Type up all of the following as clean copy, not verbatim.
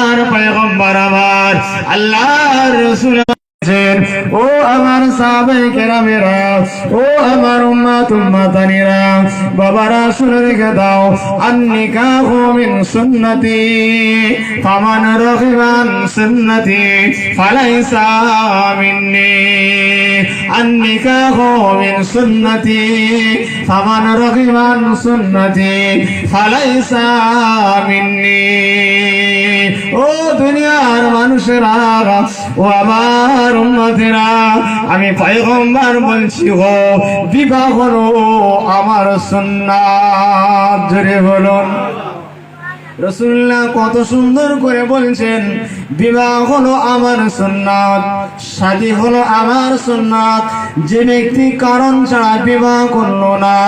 আর পয়গম্বর আমার আল্লাহর রাসূল ও আমার সাহাবায়ে কেরামেরা, ও আমার উম্মাতানিরা, বাবারা শুনে রেখে দাও, আন-নিকাহু মিন সুন্নতি ফামান রাগিবা আন সুন্নতি ফালাইসা মিন্নি। আন-নিকাহু মিন সুন্নতি ফামান রাগিবা আন সুন্নতি ফালাইসা মিন্নি। ও দুনিয়ার মানুষেরা, ও আমার উম্মতেরা, আমি পয়গম্বর বলছি গো, বিবাহ হলো আমার সুন্নাত। জোরে বলুন। রাসূলুল্লাহ কত সুন্দর করে বলছেন, বিবাহ হলো আমার সুন্নাত, শাদী হলো আমার সুন্নাত। যে ব্যক্তি কারণ ছাড়া বিবাহ করলো না,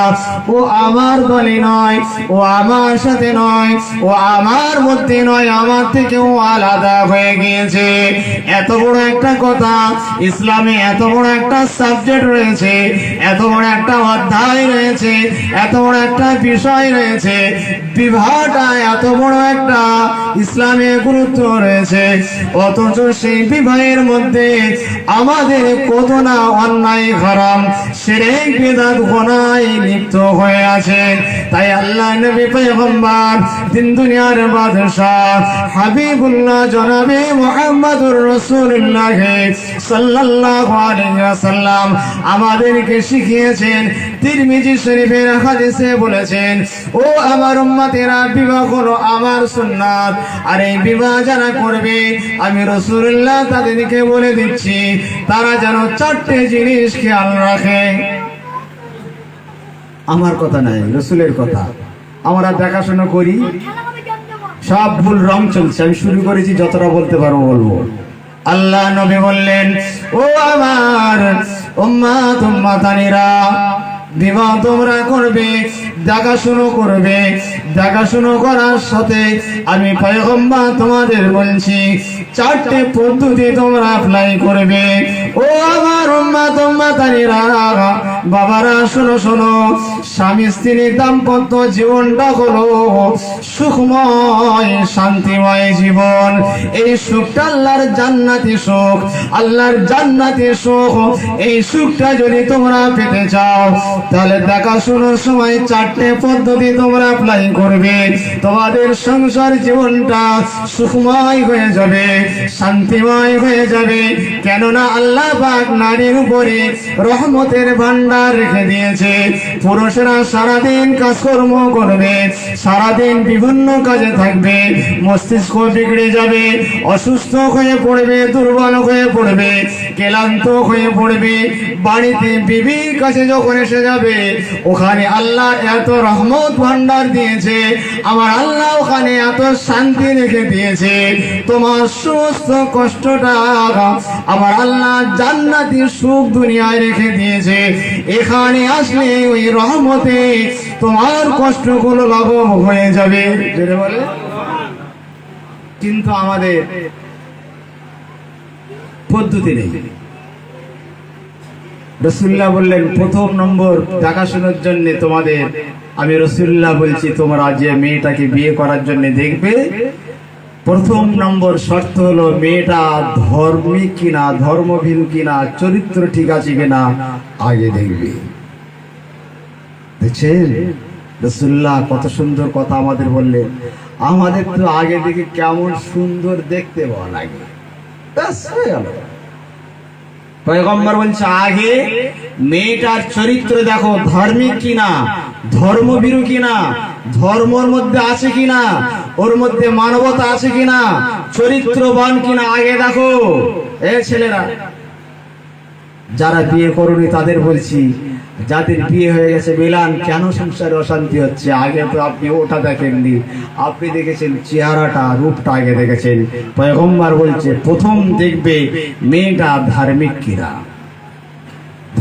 ও আমার দলে নয়, ও আমার সাথে নয়, ও আমার মধ্যে নয়, আমার থেকেও আলাদা হয়ে গিয়েছে। এত বড় একটা কথা, ইসলামে এত বড় একটা সাবজেক্ট রয়েছে, এত বড় একটা অধ্যায় রয়েছে, এত বড় একটা বিষয় রয়েছে, বিবাহটা এত বড় একটা ইসলামে গুরুত্ব রয়েছে, অথচ সেই বিবাহের মধ্যে আমাদের কত না অন্যায় হারাম শিরক বিদআত গুনাহে লিপ্ত হয়ে আছে। তাই আল্লাহ নবী পয়গম্বর দিন দুনিয়ার বাদশাহ হাবিবুল্লাহ জনাবে মুহাম্মদুর রাসূলুল্লাহ সাল্লাল্লাহু আলাইহি ওয়াসাল্লাম আমাদেরকে শিখিয়েছেন। তিরমিজি শরীফের হাদিসে বলেছেন, ও আমার উম্মতেরা, বিবাহ হলো আমার সুন্নাত, আর এই বিবাহ যারা করবে আমি রাসূলুল্লাহ তাদেরকে বলে দিচ্ছি, তারা যেন চারটে জিনিস খেয়াল রাখে। আমার কথা নাই, রাসূলের কথা। আমরা দেখাশোনা করি, সব ভুল রং চলছে। আমি শুরু করেছি, যতটা বলতে পারবো বলবো। আল্লাহ নবী বললেন, ও আমার উম্মাতানিরা, বিবাহ তোমরা করবে, দেখাশুনো করবে, দেখাশুনো করার সাথে আমি পয়গম্বর তোমাদের বলছি, চারটে পদ্ধতি তোমরা অ্যাপ্লাই করবে। ও আমার উম্মাতানিরা, বাবারা শোনো শোনো, স্বামী স্ত্রীর দাম্পত্য জীবনটা হলো সুখময় শান্তিময় জীবন। এই সুখটা আল্লাহর জান্নাতি সুখ, আল্লাহর জান্নাতি সুখ। এই সুখটা যদি তোমরা পেতে চাও, তাহলে দেখাশোনার সময় চারটে পদ্ধতি তোমরা অ্যাপ্লাই করবে। তোমাদের সংসার জীবনটা সুখময় হয়ে যাবে, শান্তিময় হয়ে যাবে। কেননা আল্লাহ পাক নারীর উপরে রহমতের ভান্ডার রেখে দিয়েছে। পুরুষেরা সারাদিন কাজকর্ম করবে, সারাদিন বিভিন্ন কাজে থাকবে, মস্তিষ্ক বিগড়ে যাবে, অসুস্থ হয়ে পড়বে, দুর্বল হয়ে পড়বে, ক্লান্ত হয়ে পড়বে। বাড়িতে বিবির কাছে যখন এসে যাবে, ওখানে আল্লাহ এত রহমত ভান্ডার দিয়েছে, আমার আল্লাহ ওখানে এত শান্তি রেখে দিয়েছে, তোমার সমস্ত কষ্টটা আমার আল্লাহ জান্নাতি সুখ দুনিয়ায় রেখে দিয়েছে। এখানে আসলে ওই রহমতে তোমার কষ্টগুলো লাঘব হয়ে যাবে। যেটা বলে, কিন্তু আমাদের পদ্ধতি নেই। রাসূলুল্লাহ বললেন, প্রথম নম্বর দেখাশোনার জন্য তোমাদের আমি রাসূলুল্লাহ বলছি, তোমরা যে মেয়েটাকে বিয়ে করার জন্য দেখবে, প্রথম নম্বর শর্ত হলো মেয়েটা ধর্মিক কিনা, ধর্মভীরু কিনা, চরিত্র ঠিক আছে কিনা আগে দেখবে। দেখছেন রাসূলুল্লাহ কত সুন্দর কথা আমাদের বললেন। আমাদের তো আগে দেখে কেমন সুন্দর দেখতে ভালো লাগে, ব্যাস হয়ে গেল। পয়গম্বর বলছে, আগে মেয়েটার চরিত্র দেখো, ধার্মিক কিনা, ধর্মভীরু কিনা, ধর্মের মধ্যে আছে কিনা, ওর মধ্যে মানবতা আছে কিনা, চরিত্রবান কিনা আগে দেখো। এই ছেলেরা যারা বিয়ে করোনি তাদের বলছি, যাদের বিয়ে হয়ে গেছে মিলান, কেন সংসারে অশান্তি হচ্ছে? আগে তো আপনি ওটা দেখেননি, আপনি দেখেছেন চেহারাটা, রূপটা আগে দেখেছেন। পয়গম্বর বলছে, প্রথম দেখবে মেয়েটা ধার্মিক কিনা।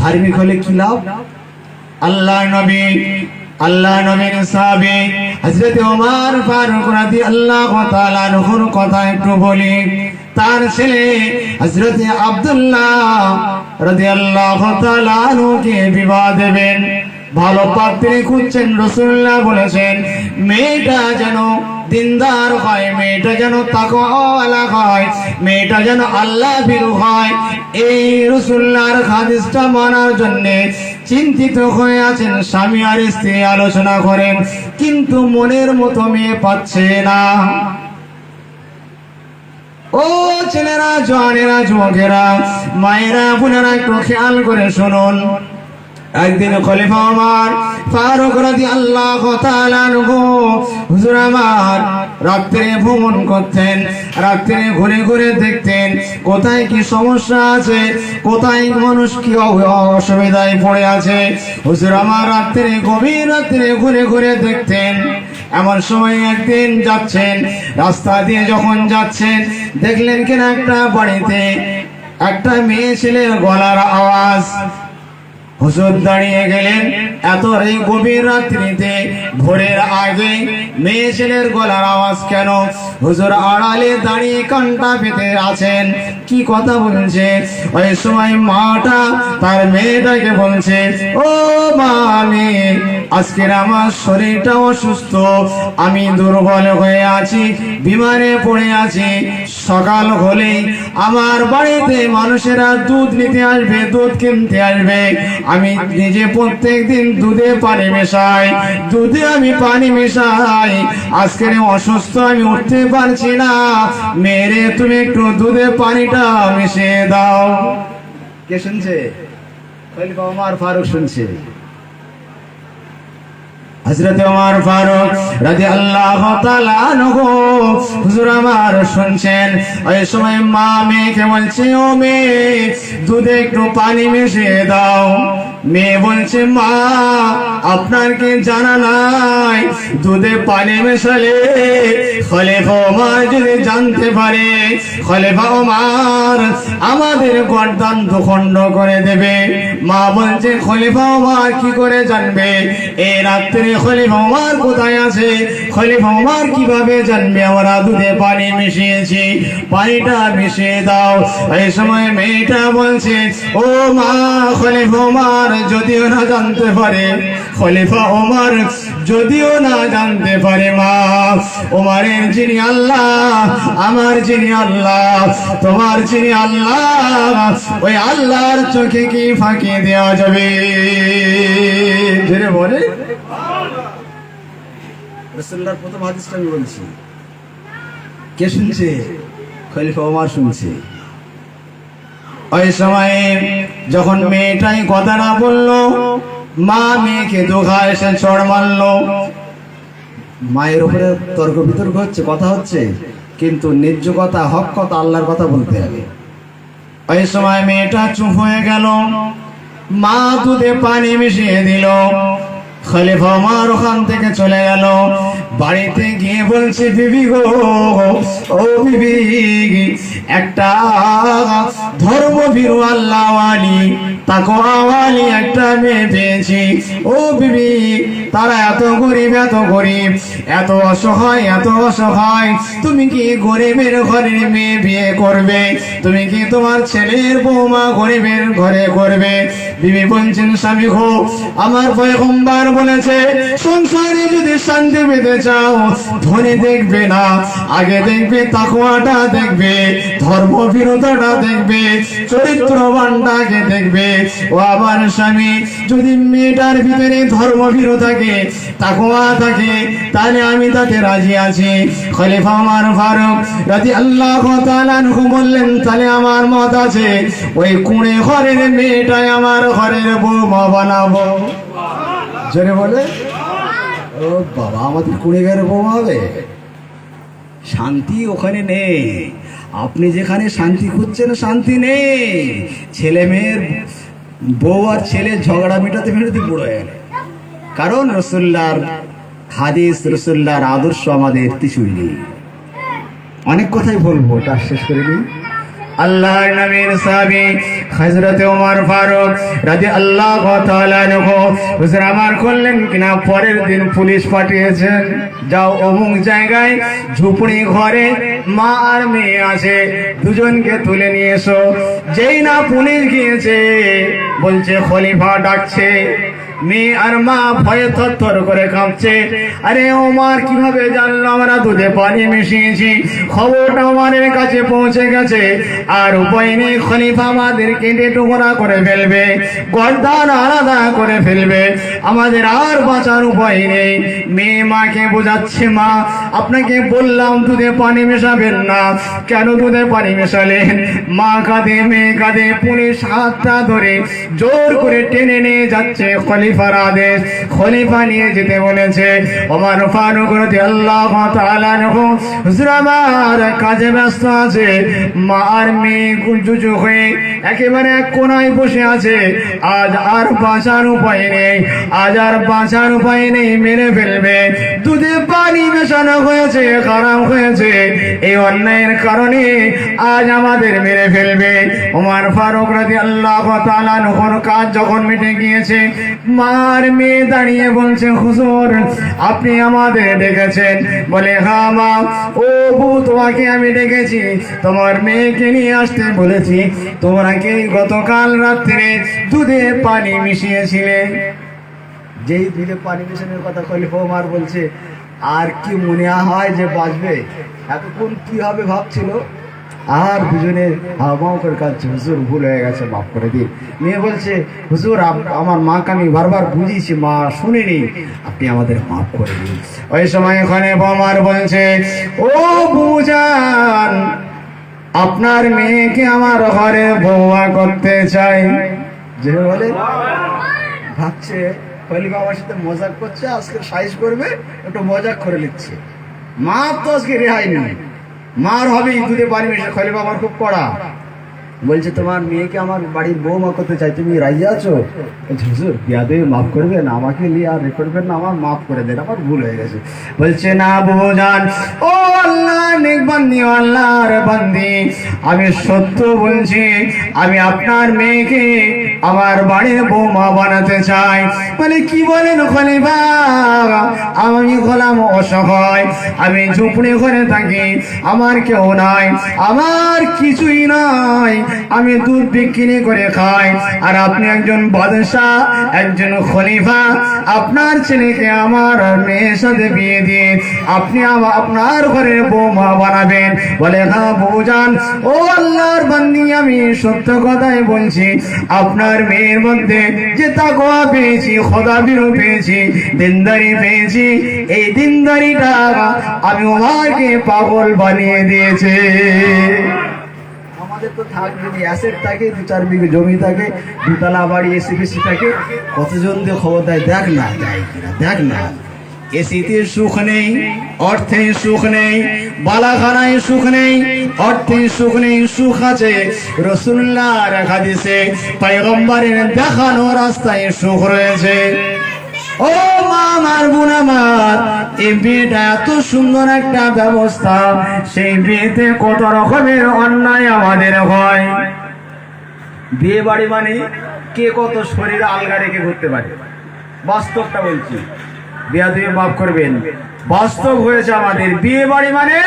ধার্মিক হলে কি লাভ? আল্লাহ নবীর সাহাবী হযরত ওমর ফারুক রাদিয়াল্লাহু তাআলা আনহুর কথা একটু বলি। তার ছেলে হযরত আব্দুল্লাহ রাদিয়াল্লাহু তাআলা আনহুকে বিবাহ দেবেন, ভালো পাত্রী খুঁজছেন। রাসূলুল্লাহ বলেছেন, মেয়েটা যেন দিনদার হয়, মেয়েটা যেন তাকওয়াওয়ালা হয়, মেয়েটা যেন আল্লাহ ভীরু হয়। এই রাসূলুল্লাহর হাদিসটা মানার জন্য চিন্তিত হয়ে আছেন স্বামী আর স্ত্রী, আলোচনা করেন, কিন্তু মনের মতো মেয়ে পাচ্ছে না। ও ছেলেরা, জওয়ানেরা, যুবকেরা, মায়েরা, বোনেরা, একটু খেয়াল করে শুনুন। একদিন খলিফা ওমর ফারুক রাদিয়াল্লাহু তাআলা আনহু হুজুর আমার রাত্রে ভ্রমণ করতেন, রাত্রে ঘুরে ঘুরে দেখতেন কোথায় কি সমস্যা আছে, কোথায় মানুষ কি অসুবিধায় পড়ে আছে। হুজুর আমার রাত্রে, গভীর রাত্রে ঘুরে ঘুরে দেখতেন। এমন সময় একদিন যাচ্ছেন, রাস্তা দিয়ে যখন যাচ্ছেন, দেখলেন কিনা একটা বাড়িতে একটা মেয়ে ছেলের গলার আওয়াজ। হুজুর দাঁড়িয়ে গেলেন, এত এই গভীর রাত্রিতে, ভোরের আগে মেয়ে ছেলের গলার আওয়াজ কেন? হুজুর আড়ালে দাঁড়িয়ে কানটা পেতে আছেন, কি কথা বলছে? ওই সময় মাটা তার মেয়েটাকে বলছে, ও মা, আমি আজকের আমার শরীরটা অসুস্থ, আমি দুর্বল হয়ে আছি, বিমারে পড়ে আছি। সকাল হলেই আমার বাড়িতে মানুষেরা দুধ নিতে আসবে, দুধ কিনতে আসবে। আমি নিজে প্রত্যেক দিন দুধে পানি মেশাই, দুধে আমি পানি মেশাই। আজকের অসুস্থ, আমি উঠতে পারছি না, মেরে তুমি একটু দুধে পানিটা মিশিয়ে দাও। কে শুনছে? খলিফা ওমর ফারুক শুনছে। হযরত ওমর ফারুক রাদিয়াল্লাহু তাআলা আনহু হুজুর আমার শুনছেন। ওই সময় মা মেয়েকে বলছে, ও মেয়ে, দুধে একটু পানি মিশিয়ে দাও। মেয়ে বলছে, মা, আপনার কি জানা নাই দুধে পানি মেশালে খলিফা ওমর যদি জানতে পারে, খলিফা ওমর আমাদের গর্দান দুখণ্ড করে দেবে। মা বলছে, খলিফা ওমর কি করে জানবে? এই রাত্রে খলিফা ওমর কোথায় আছে? খলিফা ওমর কিভাবে জানবে আমরা দুধে পানি মিশিয়েছি? পানিটা মিশিয়ে দাও। এই সময় মেয়েটা বলছে, ও মা, খলিফা ওমর যদিও না জানতে পারে, খলিফা ওমর যদিও না জানতে পারে, মা, ওমরের যিনি আল্লাহ, আমার যিনি আল্লাহ, তোমার যিনি আল্লাহ, ওই আল্লাহর চোখে কি ফাঁকি দেওয়া যাবে? বলে রাসূলুল্লাহর প্রথম হাদিসটা আমি বলছি। কে শুনছে? খলিফা ওমর শুনছে। ওই সময়ে যখন মেয়েটাই কথাটা বললো, মা মেয়েকে দুঘা এসে চড় মারলো। মায়ের উপরে তর্ক বিতর্ক হচ্ছে, কথা হচ্ছে, কিন্তু ন্যায্য কথা, হক কথা, আল্লাহর কথা বলতে হবে। ওই সময় মেয়েটা চুপ হয়ে গেল। মা দুধে পানি মিশিয়ে দিল। খলিফা ওমর ওখান থেকে চলে গেল। বাড়িতে গিয়ে বলছে, বিবি গো, ও বিবি, একটা ধর্মভীরু, আল্লাহওয়ালি, তাকওয়াওয়ালি একটা মেয়ে পেয়েছি। ও বিবি, তারা এত গরিব, এত গরিব, এত অসহায়, এত অসহায়, তুমি কি গরিবের ঘরের মেয়ে বিয়ে করবে? তুমি কি তোমার ছেলের বৌমা গরিবের ঘরে করবে? বিবি বলছেন, স্বামী গো, আমার পয়গম্বর বলেছে, সংসারে যদি শান্তি পেতে চাও, ধনী দেখবে না, আগে দেখবে তাকওয়াটা দেখবে, ধর্মভীরতাটা দেখবে, চরিত্রবানটাকে দেখবে। ও আমার স্বামী, যদি মেয়েটার ভিতরে ধর্মভীরতা থাকে, তাকওয়া থাকে, তাহলে আমি তাতে রাজি আছি। খলিফা ওমর ফারুক রাদিয়াল্লাহু তাআলা আনহু বললেন, তাহলে আমার মত আছে, ওই কুঁড়ে ঘরের মেয়েটাই আমার ঘরের বৌমা বানাবো। জোরে বলে, ও বাবা, আমাদের কুঁড়ে ঘরের বৌমা হবে? শান্তি ওখানে নেই। আপনি যেখানে শান্তি খুঁজছেন, শান্তি নেই। ছেলে মেয়ের, বউ আর ছেলের ঝগড়া মেটাতে মেটাতে বুড়ো হয়ে গেল। কারণ রাসূলুল্লাহর হাদিস, রাসূলুল্লাহর আদর্শ আমাদের কিছুই নেই। অনেক কথাই বলবো, তার শেষ করে দিই। আল্লাহর নবীর সাহাবী হযরত ওমর ফারুক রাদিয়াল্লাহু তাআলা আনহু হুজুর আমার করলেন কিনা, পরের দিন পুলিশ পাঠিয়েছেন, যাও অমুক জায়গায় ঝুপড়ি ঘরে মা আর মেয়ে আছে, দুজনকে তুলে নিয়ে এসো। যেই না পুলিশ গিয়েছে, বলছে খলিফা ডাকছে। মেয়ে আর মা ভয়ে থরথর করে কাঁপছে। আরে ওমর কিভাবে জানলো আমরা দুধে পানি মিশিয়েছি? খবরটা ওমরের কাছে পৌঁছে গেছে। আর উপায় নেই, খলিফা আমাদের কেটে টুকরা করে ফেলবে, গর্দান আলাদা করে ফেলবে, আমাদের আর বাঁচার উপায় নেই। মেয়ে মাকে বোঝাচ্ছে, মা আপনাকে বললাম দুধে পানি মেশাবেন না, কেন দুধে পানি মেশালেন? মা কাঁদে, মেয়ে কাঁদে। পুলিশ হাতটা ধরে জোর করে টেনে নিয়ে যাচ্ছে, খলিফার আদেশ। খলিফা নিয়ে যেতে বলেছে। ওমর ফারুক রাদিয়াল্লাহু তাআলা আনহু হুজুর আমার কাজে ব্যস্ত আছে। মা আর মেয়ে গুজুজু হয়ে একেবারে এক কোনায় বসে আছে। আজ আর বাঁচার উপায় নেই, আজ আর বাঁচার উপায় নেই, মেরে ফেলবে। দুধে পানি মেশানো হয়েছে, খারাপ হয়েছে, এই অন্যায়ের কারণে আজ আমাদের মেরে ফেলবে। ওমর ফারুক রাদিয়াল্লাহু তাআলা আনহুর কাজ যখন মিটে গিয়েছে, মার মেয়ে দাঁড়িয়ে বলছে, হুজুর আপনি আমাদের ডেকেছেন? বলে, হ্যাঁ মা, ও বউ তোমাকে আমি ডেকেছি, তোমার মেয়েকে নিয়ে আসতে বলেছি। তোমরা কি গতকাল রাত্রে দুধে পানি মিশিয়েছিলে? যেই দুধে পানি মিশানোর কথা খলিফা ওমর বলছে, আর কি মনে হয় যে বাঁচবে? এতক্ষণ কি হবে ভাবছিল, আর দুজনে হাওয়াও করে কাঁদছে, হুজুর ভুল হয়ে গেছে, মাফ করে দিন। মেয়ে বলছে, হুজুর আমার মাকে আমি বারবার বুঝিয়েছি, মা শুনিনি, আপনি আমাদের মাফ করে দিন। ওই সময় এখানে ওমর বলছে, ও বুজান, আপনার মেয়েকে আমার ঘরে বউয়া করতে চাই। যে বলে ভাবছে খলিফা আমার সাথে মজাক করছে, আজকে সাইজ করবে, একটু মজাক করে নিচ্ছে। মা তো আজকে রেহাই নেই, মার হবে দুধে পানি মিশে। খলিফা আমার খুব কড়া, বলছে তোমার মেয়েকে আমার বাড়ির বৌমা করতে চাই, তুমি রাজি আছো? হুজুর বিয়াদে মাফ করবেন, আমাকে নিয়ে আর করবেন না, আমার মাফ করে দেন, আমার ভুল হয়ে গেছে। বলছে, না বুজান, ও আল্লাহ নেক বান্দি, আল্লাহর বান্দি, আমি সত্য বলছি, আমি আপনার মেয়েকে আমার বাড়ির বৌমা বানাতে চাই। বলে, কি বলেন খলিফা? আমি হলাম অসহায়, আমি ঝুপড়ি ঘরে থাকি, আমার কেউ নাই, আমার কিছুই নাই, আমি দুধ বিক্রি করে খাই, আর আপনি একজন বাদশাহ, একজন খলিফা, আপনার ছেলেকে আমার মেয়ের সাথে বিয়ে দিয়ে আপনি আপনার ঘরে বৌমা বানাবেন। বলে, হ্যাঁ বুজান, ও আল্লাহর বান্দি, আমি সত্য কথাই বলছি, আপনার মেয়ের মধ্যে যে তাকওয়া পেয়েছি, খোদাবিরও পেয়েছি, দিনদারি পেয়েছি, এই দিনদারিটা আমি ওমরকে পাগল বানিয়ে দিয়েছে। আমাদের তো থাকবে, অ্যাসেট থাকে, 2-4 বিঘে জমি থাকে, 2তলা বাড়ি, এসি থাকে, কতজন দিয়ে খবর দেয়, দেখ না দেয় কিনা, দেখ না। এসিতে সুখ নেই, অর্থে সুখ নেই, বালাখানায় সুখ নেই, অর্থে সুখ নেই, সুখ আছে রাসূলুল্লাহর হাদিসে, পয়গম্বরের দেখানো রাস্তায় সুখ রয়েছে। ও মা, আমার বোন আমার, এই বিয়েটা এত সুন্দর একটা ব্যবস্থা, সেই বিয়েতে কত রকমের অন্যায় আমাদের হয়। বিয়ে বাড়ি মানে কে কত শরীর আলগা রেখে ঘুরতে পারে, বাস্তবটা বলছি, বিয়াদুয়ে মাফ করবেন, বাস্তব হয়েছে আমাদের। বিয়ে বাড়ি মানে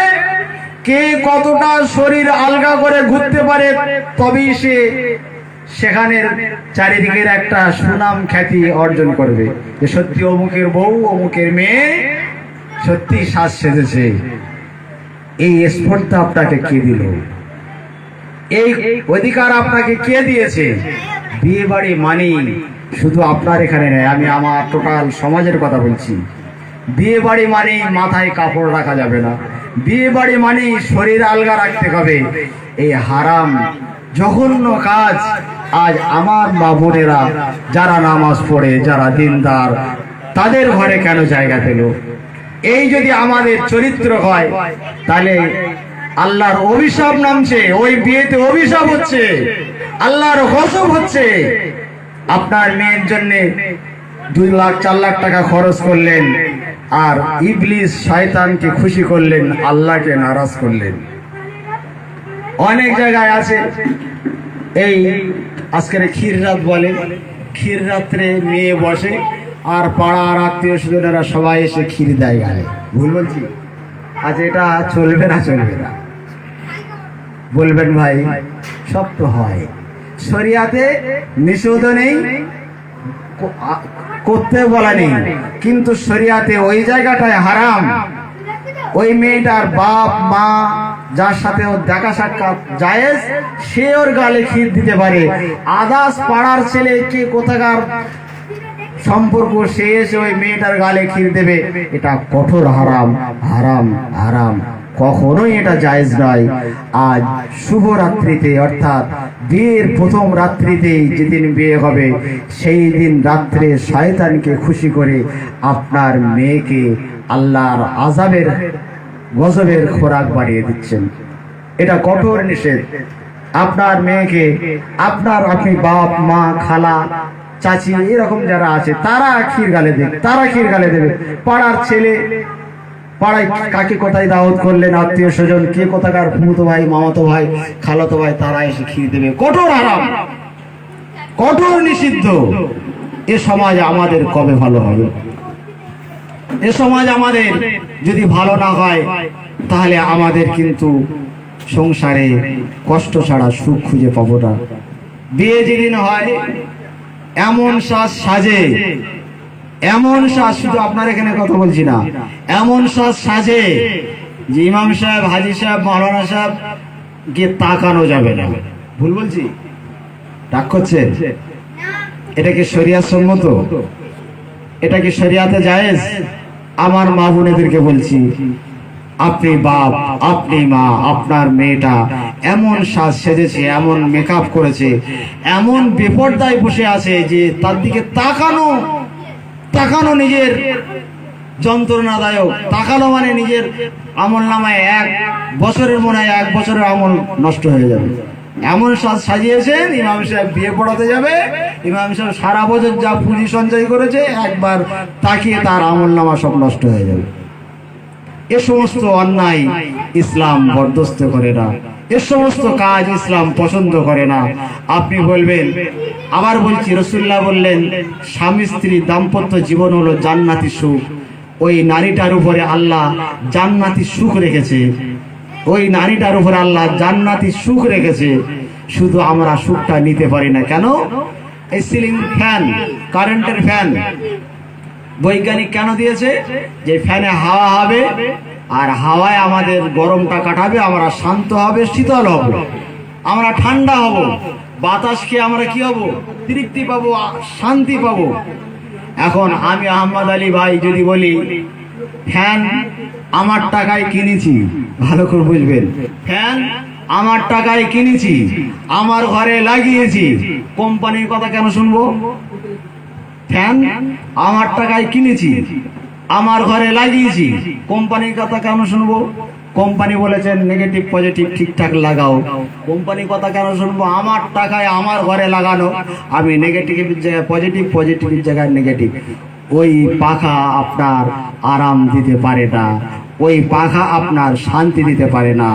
কে কতটা শরীর আলগা করে ঘুরতে পারে, তবেই সে সেখানের চারিদিকের একটা সুনাম খ্যাতি অর্জন করবে, যে সত্যি অমুকের বউ, অমুকের মেয়ে সত্যি সাজ সেজেছে। এই স্পর্ধা আপনাকে কে দিল? এই অধিকার আপনাকে কে দিয়েছে? বিয়ে বাড়ি মানে শুধু আপনার এখানে নেই, আমি আমার টোটাল সমাজের কথা বলছি। বিয়ে বাড়ি মানে মাথায় কাপড় রাখা যাবে না, বিয়ে বাড়ি মানে শরীর আলগা রাখতে হবে। এই হারাম জঘন্য কাজ আজ আমার মা বোনেরা যারা নামাজ পড়ে, যারা দিনদার, তাদের ঘরে কেন জায়গা পেল? এই যদি আমাদের চরিত্র হয়, তাহলে আল্লাহর অভিশাপ নামছে, ওই বিয়েতে অভিশাপ হচ্ছে, আল্লাহর গজব হচ্ছে। আপনার মেয়ের জন্য 2 লাখ 4 লাখ টাকা খরচ করলেন, আর ইবলিস শয়তানকে খুশি করলেন, আল্লাহকে নারাজ করলেন। অনেক জায়গায় আছে এই আজকের ক্ষীর রাত বলে, ক্ষীর রাত্রে মেয়ে বসে আর পাড়ার আত্মীয় স্বজনেরা সবাই এসে ক্ষীর দেয় গায়ে। ভুল বলছি? আজ এটা চলবে না, চলবে না। বলবেন ভাই সব তো হয়, শরিয়াতে নিষেধ নেই, করতে বলেনি, কিন্তু শরিয়াতে ওই জায়গাটায় হারাম। ওই মেয়েটার বাপ মা যার সাথে ওর দেখা সাক্ষাৎ জায়েজ, সে ওর গালে ক্ষীর দিতে পারে। আদাস পাড়ার ছেলে কে কোথাকার সম্পর্ক, সে এসে ওই মেয়েটার গালে ক্ষীর দেবে, এটা কঠোর হারাম, হারাম, হারাম। কখনোই এটা জায়েজ নয়। আজ শুভ রাত্রিতে, অর্থাৎ বিয়ের প্রথম রাত্রিতে, যেদিন বিয়ে হবে সেই দিন রাত্রে শয়তানকে খুশি করে আপনার মেয়েকে আল্লাহর আযাবের গজবের খোরাক বানিয়ে দিচ্ছেন। এটা কঠোর নিষেধ। আপনার মেয়েকে আপনি বাপ মা খালা চাচি এরকম যারা আছে তারা ক্ষীর গালে দেবে, পাড়ার ছেলে, পাড়ায় কাকে কোথায় দাওয়াত করলেন, আত্মীয় স্বজন কে কোথাকার ফুফুতো ভাই, মামাতো ভাই, খালাতো ভাই, তারা এসে ক্ষীর দেবে। কঠোর হারাম, কঠোর নিষিদ্ধ। এ সমাজ আমাদের কবে ভালো হবে? এ সমাজ আমাদের যদি ভালো না হয় তাহলে আমাদের কিন্তু সংসারে কষ্ট ছাড়া সুখ খুঁজে পাবো না। বিয়ে যেদিন হয় এমন সাজে, এমন সাজ, শুধু আপনার এখানে কথা বলছি না, এমন সাজে যে ইমাম সাহেব, হাজি সাহেব, মাওলানা সাহেব গিয়ে তাকানো যাবে না। ভুল বলছি? রাগ করছে? এটা কি শরিয়াত সম্মত? এটা কি শরিয়াতে জায়েজ? আমার মা বোনেদেরকে বলছি, আপনি বাপ, আপনি মা, আপনার মেয়েটা এমন সাজ সেজেছে, এমন মেকআপ করেছে, এমন বেপরদায় বসে আছে যে তার দিকে তাকানো নিজের যন্ত্রণাদায়ক। তাকানো মানে নিজের আমল নামায় 1 বছরের মনে হয় 1 বছরের আমল নষ্ট হয়ে যাবে। এমন সাজিয়েছেন, ইমাম সাহেব বিয়ে পড়াতে যাবে, ইমাম সাহেব সারা বছর যা পুঁজি সঞ্চয় করেছে একবার তাকিয়ে তার আমল নামা সব নষ্ট হয়ে যাবে। এ সমস্ত অন্যায় ইসলাম বরদাস্ত করে না, এ সমস্ত কাজ ইসলাম পছন্দ করে না। আপনি বলবেন, আবার বলছি, রাসূলুল্লাহ বললেন স্বামী স্ত্রী দাম্পত্য জীবন হলো জান্নাতি সুখ। ওই নারীটার উপরে আল্লাহ জান্নাতি সুখ রেখেছে, ওই নারীটার উপরে আল্লাহ জান্নাতি সুখ রেখেছে। শুধু আমরা সুখটা নিতে পারি না কেন? এই সিলিং ফ্যান, কারেন্টের ফ্যান বৈজ্ঞানিক কেন দিয়েছে? যে ফ্যানে হাওয়া হবে আর হাওয়ায় আমাদের গরমটা কাটাবে, আমরা শান্ত হবে, শীতল হব, আমরা ঠান্ডা হব, বাতাস খেয়ে আমরা কি হব? তৃপ্তি পাবো, শান্তি পাবো। এখন আমি আহমদ আলী ভাই যদি বলি ফ্যান আমার টাকায় কিনেছি, ভালো করে বুঝবেন, ফ্যান আমার টাকায় কিনেছি, আমার ঘরে লাগিয়েছি, কোম্পানির কথা কেন শুনবো? ফ্যান আমার টাকায় কিনেছি, আমার ঘরে লাগিয়েছি, কোম্পানির কথা কেন শুনবো? কোম্পানি বলেছেন নেগেটিভ পজিটিভ ঠিকঠাক লাগাও, কোম্পানির কথা কেন শুনবো? আমার টাকায় আমার ঘরে লাগানো, আমি নেগেটিভের জায়গায় পজিটিভ, পজিটিভের জায়গায় নেগেটিভ। ওই পাখা আপনার আরাম দিতে পারে না, ওই পাখা আপনার শান্তি দিতে পারে না,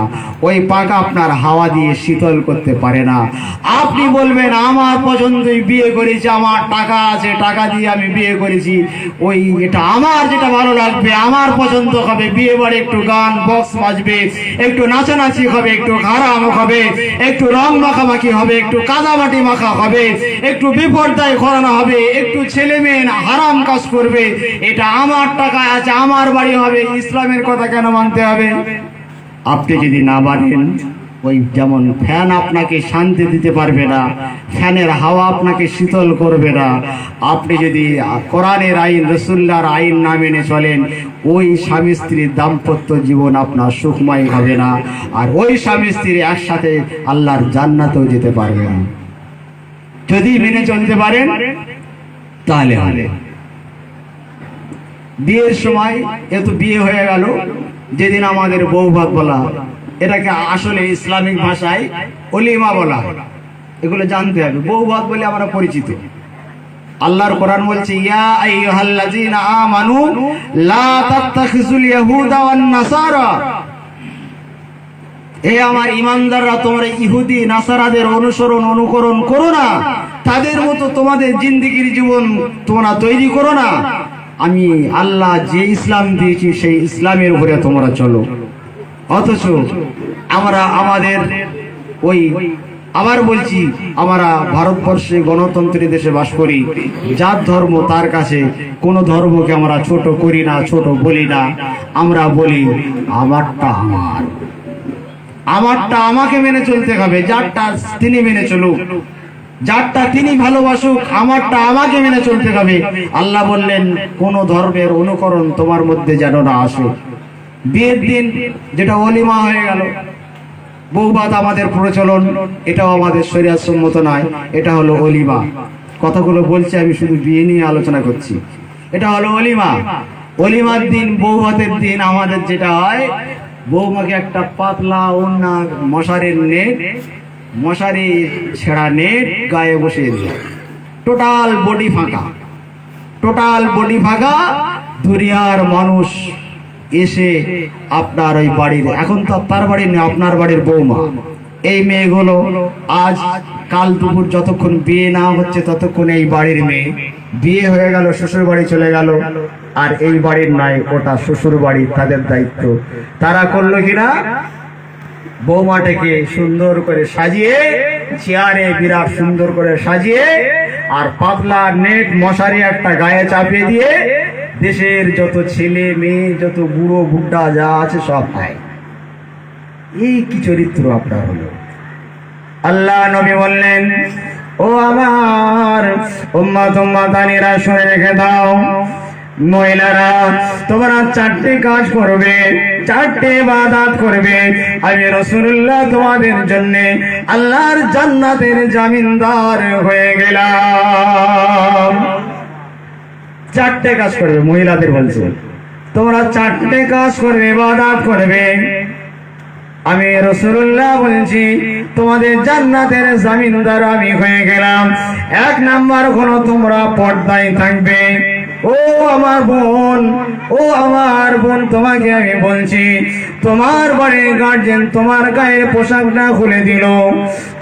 ওই পাখা আপনার হাওয়া দিয়ে শীতল করতে পারে না। আপনি বলবেন আমার পছন্দই বিয়ে করেছি, আমার টাকা আছে, টাকা দিয়ে আমি বিয়ে করেছি, ওই এটা আমার যেটা ভালো লাগবে, আমার পছন্দ হবে, বিয়ে বাড়ি একটু গান বক্স বাজবে, একটু নাচানাচি হবে, একটু হারাম হবে, একটু রং মাখামাখি হবে, একটু কাদামাটি মাখা হবে, একটু বিপর্দায় করানো হবে, একটু ছেলে মেয়ে হারাম কাজ করবে, এটা আমার টাকা আছে, আমার বাড়ি হবে, ইসলামের কথা কেন মানতে হবে? আপনি যদি না মানেন, ওই যেমন ফ্যান আপনাকে শান্তি দিতে পারবে না, ফ্যানের হাওয়া আপনাকে শীতল করবে না, আপনি যদি কোরআনের আইন, রাসূলুল্লাহর আইন না মেনে চলেন, ওই স্বামী স্ত্রীর দাম্পত্য জীবন আপনার সুখময় হবে না, আর ওই স্বামী স্ত্রী একসাথে আল্লাহর জান্নাতেও যেতে পারবে না। যদি মেনে চলতে পারেন তাহলে হবে। বিয়ের সময় এত বিয়ে হয়ে গেল, যেদিন আমাদের বউ ভাত বলা, এটাকে আসলে ইসলামিক ভাষায় ওলিমা বলা, এগুলো জানতে হবে। বউ ভাত বলে আমরা পরিচিত। আল্লাহর কোরআন বলছে, ইয়া আইয়ুহাল্লাযীনা আমানু লা তাত্তাখিযুল ইয়াহুদা ওয়ান নাসারা, হে আমার ঈমানদাররা, তোমরা ইহুদি নাসারাদের অনুকরণ করো না, তাদের মতো তোমাদের জিন্দেগির জীবন তোমরা তৈরি করো না। আমি আল্লাহ যে ইসলাম দিয়েছি সেই ইসলামের উপরে তোমরা চলো। অথচ আমরা আমাদের ওই আবার বলছি, আমরা ভারতবর্ষে গণতন্ত্রী দেশে বাস করি। যার ধর্ম তার কাছে কোনো ধর্মকে আমরা ছোট করি না, ছোট বলি না। আমরা বলি আমারটা আমার, আমারটা আমাকে মেনে চলতে হবে, যারটা তিনি মেনে চলুক, যারটা তিনি ভালোবাসুক, আমারটা আমাকে মেনে চলতে হবে। আল্লাহ বললেন কোন ধর্মের অনুকরণ তোমার মধ্যে যেন না আসে। বিয়ের দিন যেটা ওলিমা হয়ে গেল, বৌভাত আমাদের প্রচলন, এটাও আমাদের শরীয়ত সম্মত নয়। এটা হলো ওলিমা। কথাগুলো বলছি আমি শুধু বিয়ে নিয়ে আলোচনা করছি। এটা হলো ওলিমা। ওলিমার দিন, বৌভাতের দিন আমাদের যেটা হয়, বৌমাকে একটা পাতলা ওড়না, মশারির নেট, মশারি ছেঁড়া নেট গায়ে বসিয়ে দিয়ে টোটাল বডি ফাঁকা, টোটাল বডি ফাঁকা। দুনিয়ার মানুষ এসে আপনার ওই বাড়ির, এখন তো তার বাড়ি নেই, আপনার বাড়ির বৌমা, এই মেয়েগুলো আজ কাল দুপুর যতক্ষণ বিয়ে না হচ্ছে ততক্ষণ এই বাড়ির মেয়ে, বিয়ে হয়ে গেল শ্বশুর বাড়ি চলে গেল, আর এই বাড়ির নয়, ওটা শ্বশুর বাড়ি, তাদের দায়িত্ব। তারা করলো কিনা, বৌমাটাকে সুন্দর করে সাজিয়ে, চেয়ারে বিরাট সুন্দর করে সাজিয়ে, আর পাতলা নেট মশারি একটা গায়ে চাপিয়ে দিয়ে দেশের যত ছেলে মেয়ে, যত বুড়ো বুড্ঢা যা আছে সব খায়। এই কি চরিত্র আপনার হলো? আল্লাহ নবী বললেন, ও আমার উম্মত উম্মতানিরা শুনে রেখে দাও, মহিলারা তোমরা চারটে কাজ করবে, চারটে ইবাদত করবে। আমি রাসূলুল্লাহ তোমাদের জন্য আল্লাহর জান্নাতের জামিনদার হয়ে গেলাম। চারটে কাজ করবে, মহিলাদের বলছে তোমরা চারটে কাজ করবে, ইবাদত করবে। আমি রাসূলুল্লাহ বলছি তোমাদের জান্নাতের জামিনদার আমি হয়ে গেলাম। এক নাম্বার হলো তোমরা পর্দায় থাকবে। ও আমার বোন, ও আমার বোন, তোমাকে আমি বলছি, তোমার বাড়ির গার্জেন তোমার গায়ের পোশাকটা খুলে দিল,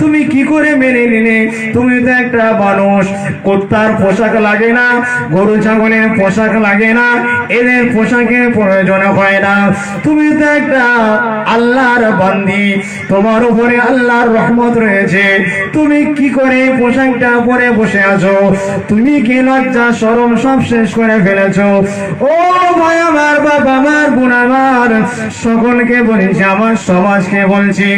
তুমি কি করে মেনে নিলে? তুমি তো একটা মানুষ, কুত্তার পোশাক লাগে না, গরু ছাগলের পোশাক লাগে না, এদের পোশাকের প্রয়োজন হয় না। তুমি তো একটা আল্লাহর বান্দি, তোমার উপরে আল্লাহর রহমত রয়েছে, তুমি কি করে পোশাকটা পরে বসে আছো? তুমি কি লজ্জা শরম সব শেষ করে ফেলেছো? ও ভাই আমার, বাবা আমার, বোন আমার, সকলকে বলছি, আমার সমাজকে বলছি,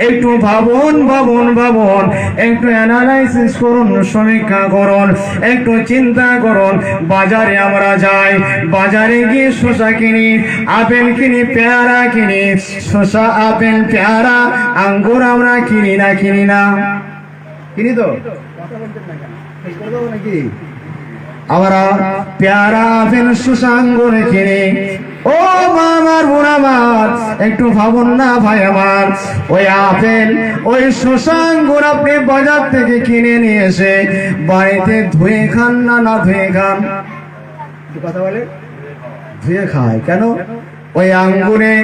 একটু ভাবুন, ভাবুন, ভাবুন, একটু অ্যানালাইসিস করুন, সমীক্ষা করুন, একটু চিন্তা করুন। বাজারে আমরা যাই, বাজারে গিয়ে শসা কিনি, আপেল কিনি, পেয়ারা কিনি, শসা, আপেল, পেয়ারা, আঙ্গুর আমরা কিনি না? কিনি না? কিনি তো? নাকি আমরা পেয়ারা, আপেল, শসা, আঙ্গুর কিনি। ও মা আমার, বোন আমার, একটু ভাবুন না ভাই আমার, ওই আপেল, ওই শসা, আঙ্গুর আপনি বাজার থেকে কিনে নিয়ে এসে বাড়িতে ধুয়ে খান না, না ধুয়ে খান? কথা বলে ধুয়ে খায় কেন? ওই আঙ্গুরে,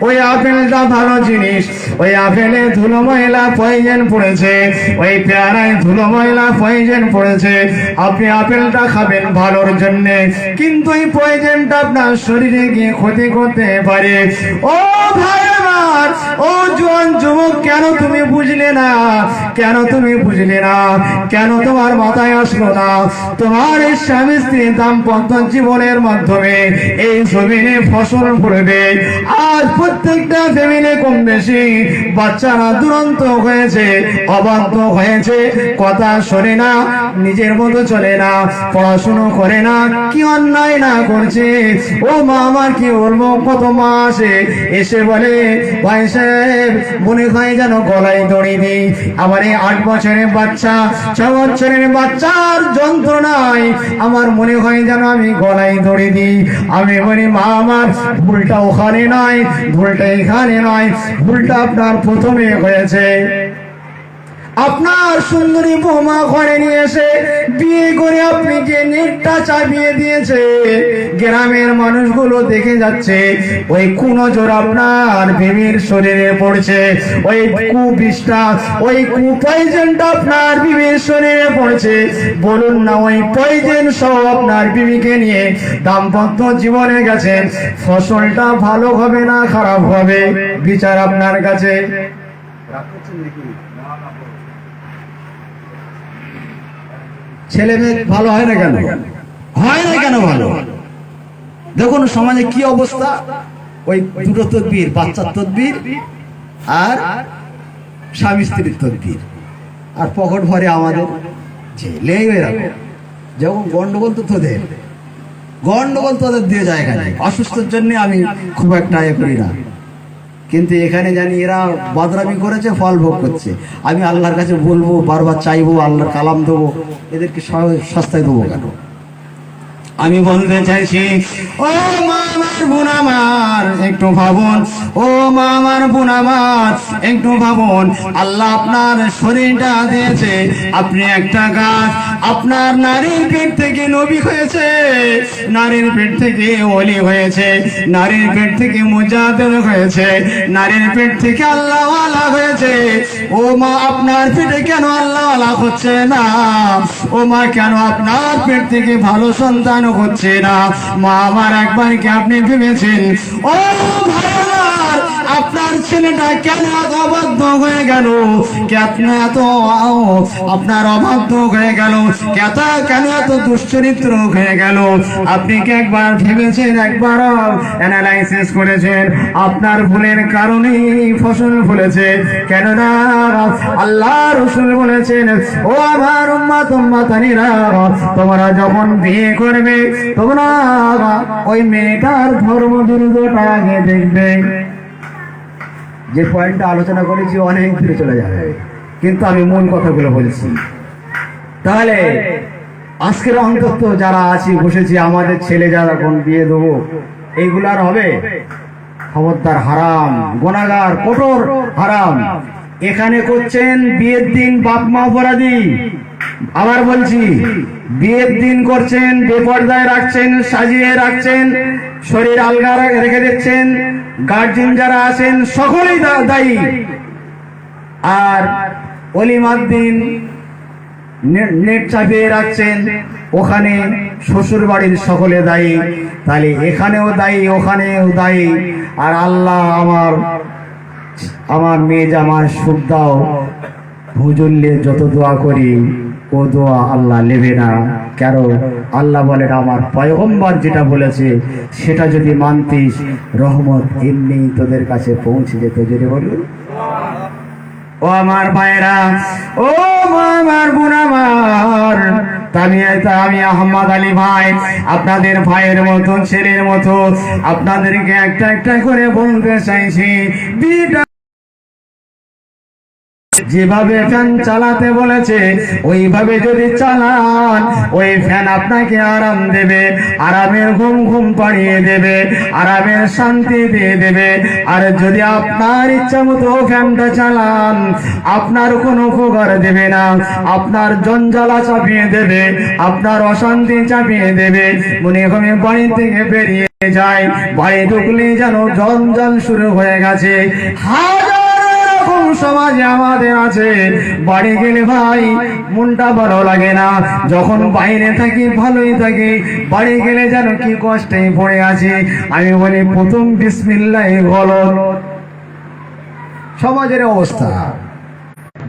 ওই আপেলটা ভালো জিনিস, ওই আপেলে ধুলো ময়লা পয়জন পড়েছে, ওই পেয়ারায় ধুলো ময়লা পয়জন পড়েছে। আপনি আপেলটা খাবেন ভালোর জন্য, কিন্তু এই পয়জনটা আপনার শরীরে গিয়ে ক্ষতি করতে পারে। ও ভাই আমার, ও জোয়ান যুবক, কেন তুমি বুঝলে না? কেন তুমি বুঝলে না? কেন তোমার মাথায় আসলো না? তোমার এই স্বামী স্ত্রী দাম্পত্য জীবনের মাধ্যমে এই জমিনে ফসল পড়ে, আজ প্রত্যেকটা ফ্যামিলি কম বেশি বাচ্চারা দুরন্ত হয়েছে, অবাধ্য হয়েছে, কথা শোনে না, নিজের মতো চলে না, পড়াশুনো করে না, কি অন্যায় না করছে। ও মা আমার, কি বলবো, কত মা আসে, এসে বলে ভাই সাহেব মনে হয় যেন গলায় দড়ি দিই, আমার এই 8 বছরের বাচ্চা, 6 বছরের বাচ্চার যন্ত্রণায় আমার মনে হয় যেন আমি গলায় দড়ি দিই। আমি বলি মা আমার, ভুলটা ওখানে নয়, ভুলটা এখানে নয়, ভুলটা আপনার প্রথমে হয়েছে। আপনার সুন্দরী বৌমা ঘরে নিয়ে এসে বিয়ে করে আপনি যে নেটটা চাপিয়ে দিয়েছে, গ্রামের মানুষগুলো দেখে যাচ্ছে, ওই কুনজর আপনার বিবির শরীরে পড়ছে, ওই কুবিষটা, ওই কুপয়জনটা আপনার বিবির শরীরে পড়ছে। বলুন না, ওই পয়জন সহ আপনার বিবিকে নিয়ে দাম্পত্য জীবনে গেছেন, ফসলটা ভালো হবে না খারাপ হবে? বিচার আপনার কাছে। ছেলে মেয়ে ভালো হয় না কেন? হয় না কেন ভালো? দেখুন সমাজে কি অবস্থা, ওই দুটো তদবির, বাচ্চার তদবির আর স্বামী স্ত্রীর তদবির, আর পকেট ভরে আমাদের জেলেই রাখো। যখন গন্ডগোল তো তোদের দিয়ে জায়গা নেই। অসুস্থর জন্য আমি খুব একটা এ করি না, কিন্তু এখানে জানি এরা বদরামি করেছে, ফল ভোগ করছে। আমি আল্লাহর কাছে বলবো, বারবার চাইবো, আল্লাহর কালাম দেবো, এদেরকে সস্তায় দেবো কেন? আমি বলতে চাইছি, ও মা আমার বোন আমার একটু ভাবুন, ও মা আমার বোন আমার একটু ভাবুন। আল্লাহ আপনার শরীরটা দিয়েছে, আপনি একটা গাছ। আপনার নারীর পেট থেকে নবী হয়েছে, নারীর পেট থেকে ওলি হয়েছে, নারীর পেট থেকে মুজাহিদ হয়েছে, নারীর পেট থেকে আল্লাহওয়ালা হয়েছে। ও মা আপনার পেটে কেন আল্লাহওয়ালা হচ্ছে না? ও মা কেন আপনার পেট থেকে ভালো সন্তান হচ্ছে না? মা আমার একবার কি আপনি ভেবেছেন, ও ভাই আমার, আপনার ছেলেটা কেন এত অবাধ্য হয়ে গেল? আপনার অবাধ্য হয়ে গেল কেন এত দুশ্চরিত্র হয়ে গেল? আপনি কি একবার ভেবেছেন, একবার অ্যানালাইসিস করেছেন? আপনার ভুলের কারণেই ফসল ফলেছে। কেননা আল্লাহ রাসূল বলেছেন, ও আমার উম্মাতানিরা, তোমরা যখন বিয়ে করবে তোমরা ওই মেয়েটার ধর্মবিরোধটা আগে দেখবে। যে পয়েন্টটা আলোচনা করেছি অনেক দূরে চলে যাবে, কিন্তু আমি মূল কথাগুলো বলছি। তাহলে আজকের অন্তত যারা আছি বসেছি, আমাদের ছেলে যারা কোন বিয়ে দেবো, এইগুলার হবে? খবরদার, হারাম, গুনাহগার, কঠোর হারাম। এখানে করছেন বিয়ের দিন বাপ মা অপরাধী। আবার বলছি, বিয়ের দিন করছেন, বেপর্দায় রাখছেন, সাজিয়ে রাখছেন, শরীর আলগা রেখে দিচ্ছেন, গার্জিয়ান যারা আছেন সকলেই দায়ী। আর অলিমার দিন নেট চাপিয়ে রাখছেন, ওখানে শ্বশুর বাড়ির সকলে দায়ী। তাহলে এখানেও দায়ী, ওখানেও দায়ী। আর আল্লাহ আমার মেয়ে জামার সুখ দাও, হুজুরলে যত দোয়া করি ও দোয়া আল্লাহ নেবে না। কেন? আল্লাহ বলেন, আমার পয়গম্বর যেটা বলেছে সেটা যদি মানতিস, রহমত এমনি তোদের কাছে পৌঁছে যেত। যদি বলুন, ও আমার ভাইরা, ও আমার বোন আমার, আমি আহমদ আলী ভাই, আপনাদের ভাইয়ের মতো, ছেলের মতো আপনাদেরকে একটা একটা করে বলতে চাইছি, বিটা যেভাবে ফ্যান চালাতে বলেছে ওইভাবে যদি চালান, ওই ফ্যান আপনাকে আরাম দেবে, আরামের ঘুম পাড়িয়ে দেবে, আরামের শান্তি দিয়ে দেবে। আর যদি আপনার ইচ্ছা মতো ফ্যানটা চালান, আপনার কোনো উপকার দেবে না, আপনার জঞ্জালা চাপিয়ে দেবে, আপনার অশান্তি চাপিয়ে দেবে। মনে হবে বাড়ি থেকে বেরিয়ে যায়, বাড়ি ঢুকলে যেন জঞ্জাল শুরু হয়ে গেছে। সমাজে আমাদের আছে, বাড়ি গেলে ভাই মনটা ভালো লাগে না। যখন বাইরে থাকি ভালোই থাকি, বাড়ি গেলে যেন কি কষ্টে পড়ে আছে। আমি বলি, প্রথম বিসমিল্লাহ বলো। সমাজের অবস্থা,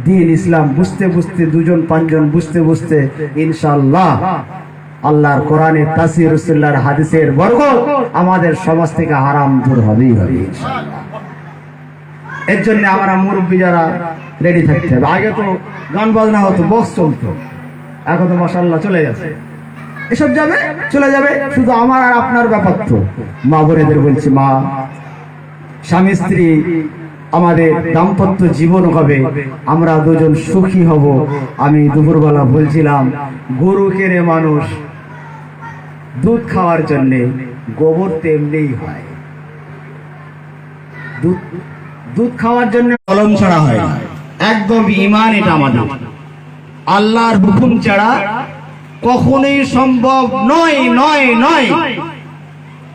দিন ইসলাম বুঝতে বুঝতে, দুজন পাঁচজন বুঝতে বুঝতে, ইনশাআল্লাহ আল্লাহর কোরআনের তাফসীর, রাসূলুল্লাহর হাদিসের বরকত আমাদের সমাজ থেকে হারাম দূর হবেই হবে ইনশাআল্লাহ। এর জন্য আমরা মুরব্বী যারা রেডি থাকতে হবে। আগে তো গান বাজনা হতো, বক্স চলতো, এখন তো মাশাআল্লাহ চলে গেছে, এসব যাবে, চলে যাবে। শুধু আমার আর আপনার ব্যাপার। তো মা বোনেদের বলছি, মা স্বামী স্ত্রী আমাদের দাম্পত্য জীবন হবে, আমরা দুজন সুখী হব। আমি দুপুরবেলা বলছিলাম, গরু কেনে মানুষ দুধ খাওয়ার জন্যে, গোবর তেমনিই হয়। দুধ খাওয়ার জন্য কলম ছাড়া হয় না, একদম ঈমান। এটা আমাদের আল্লাহর হুকুম ছাড়া কখনোই সম্ভব নয়, নয় নয়,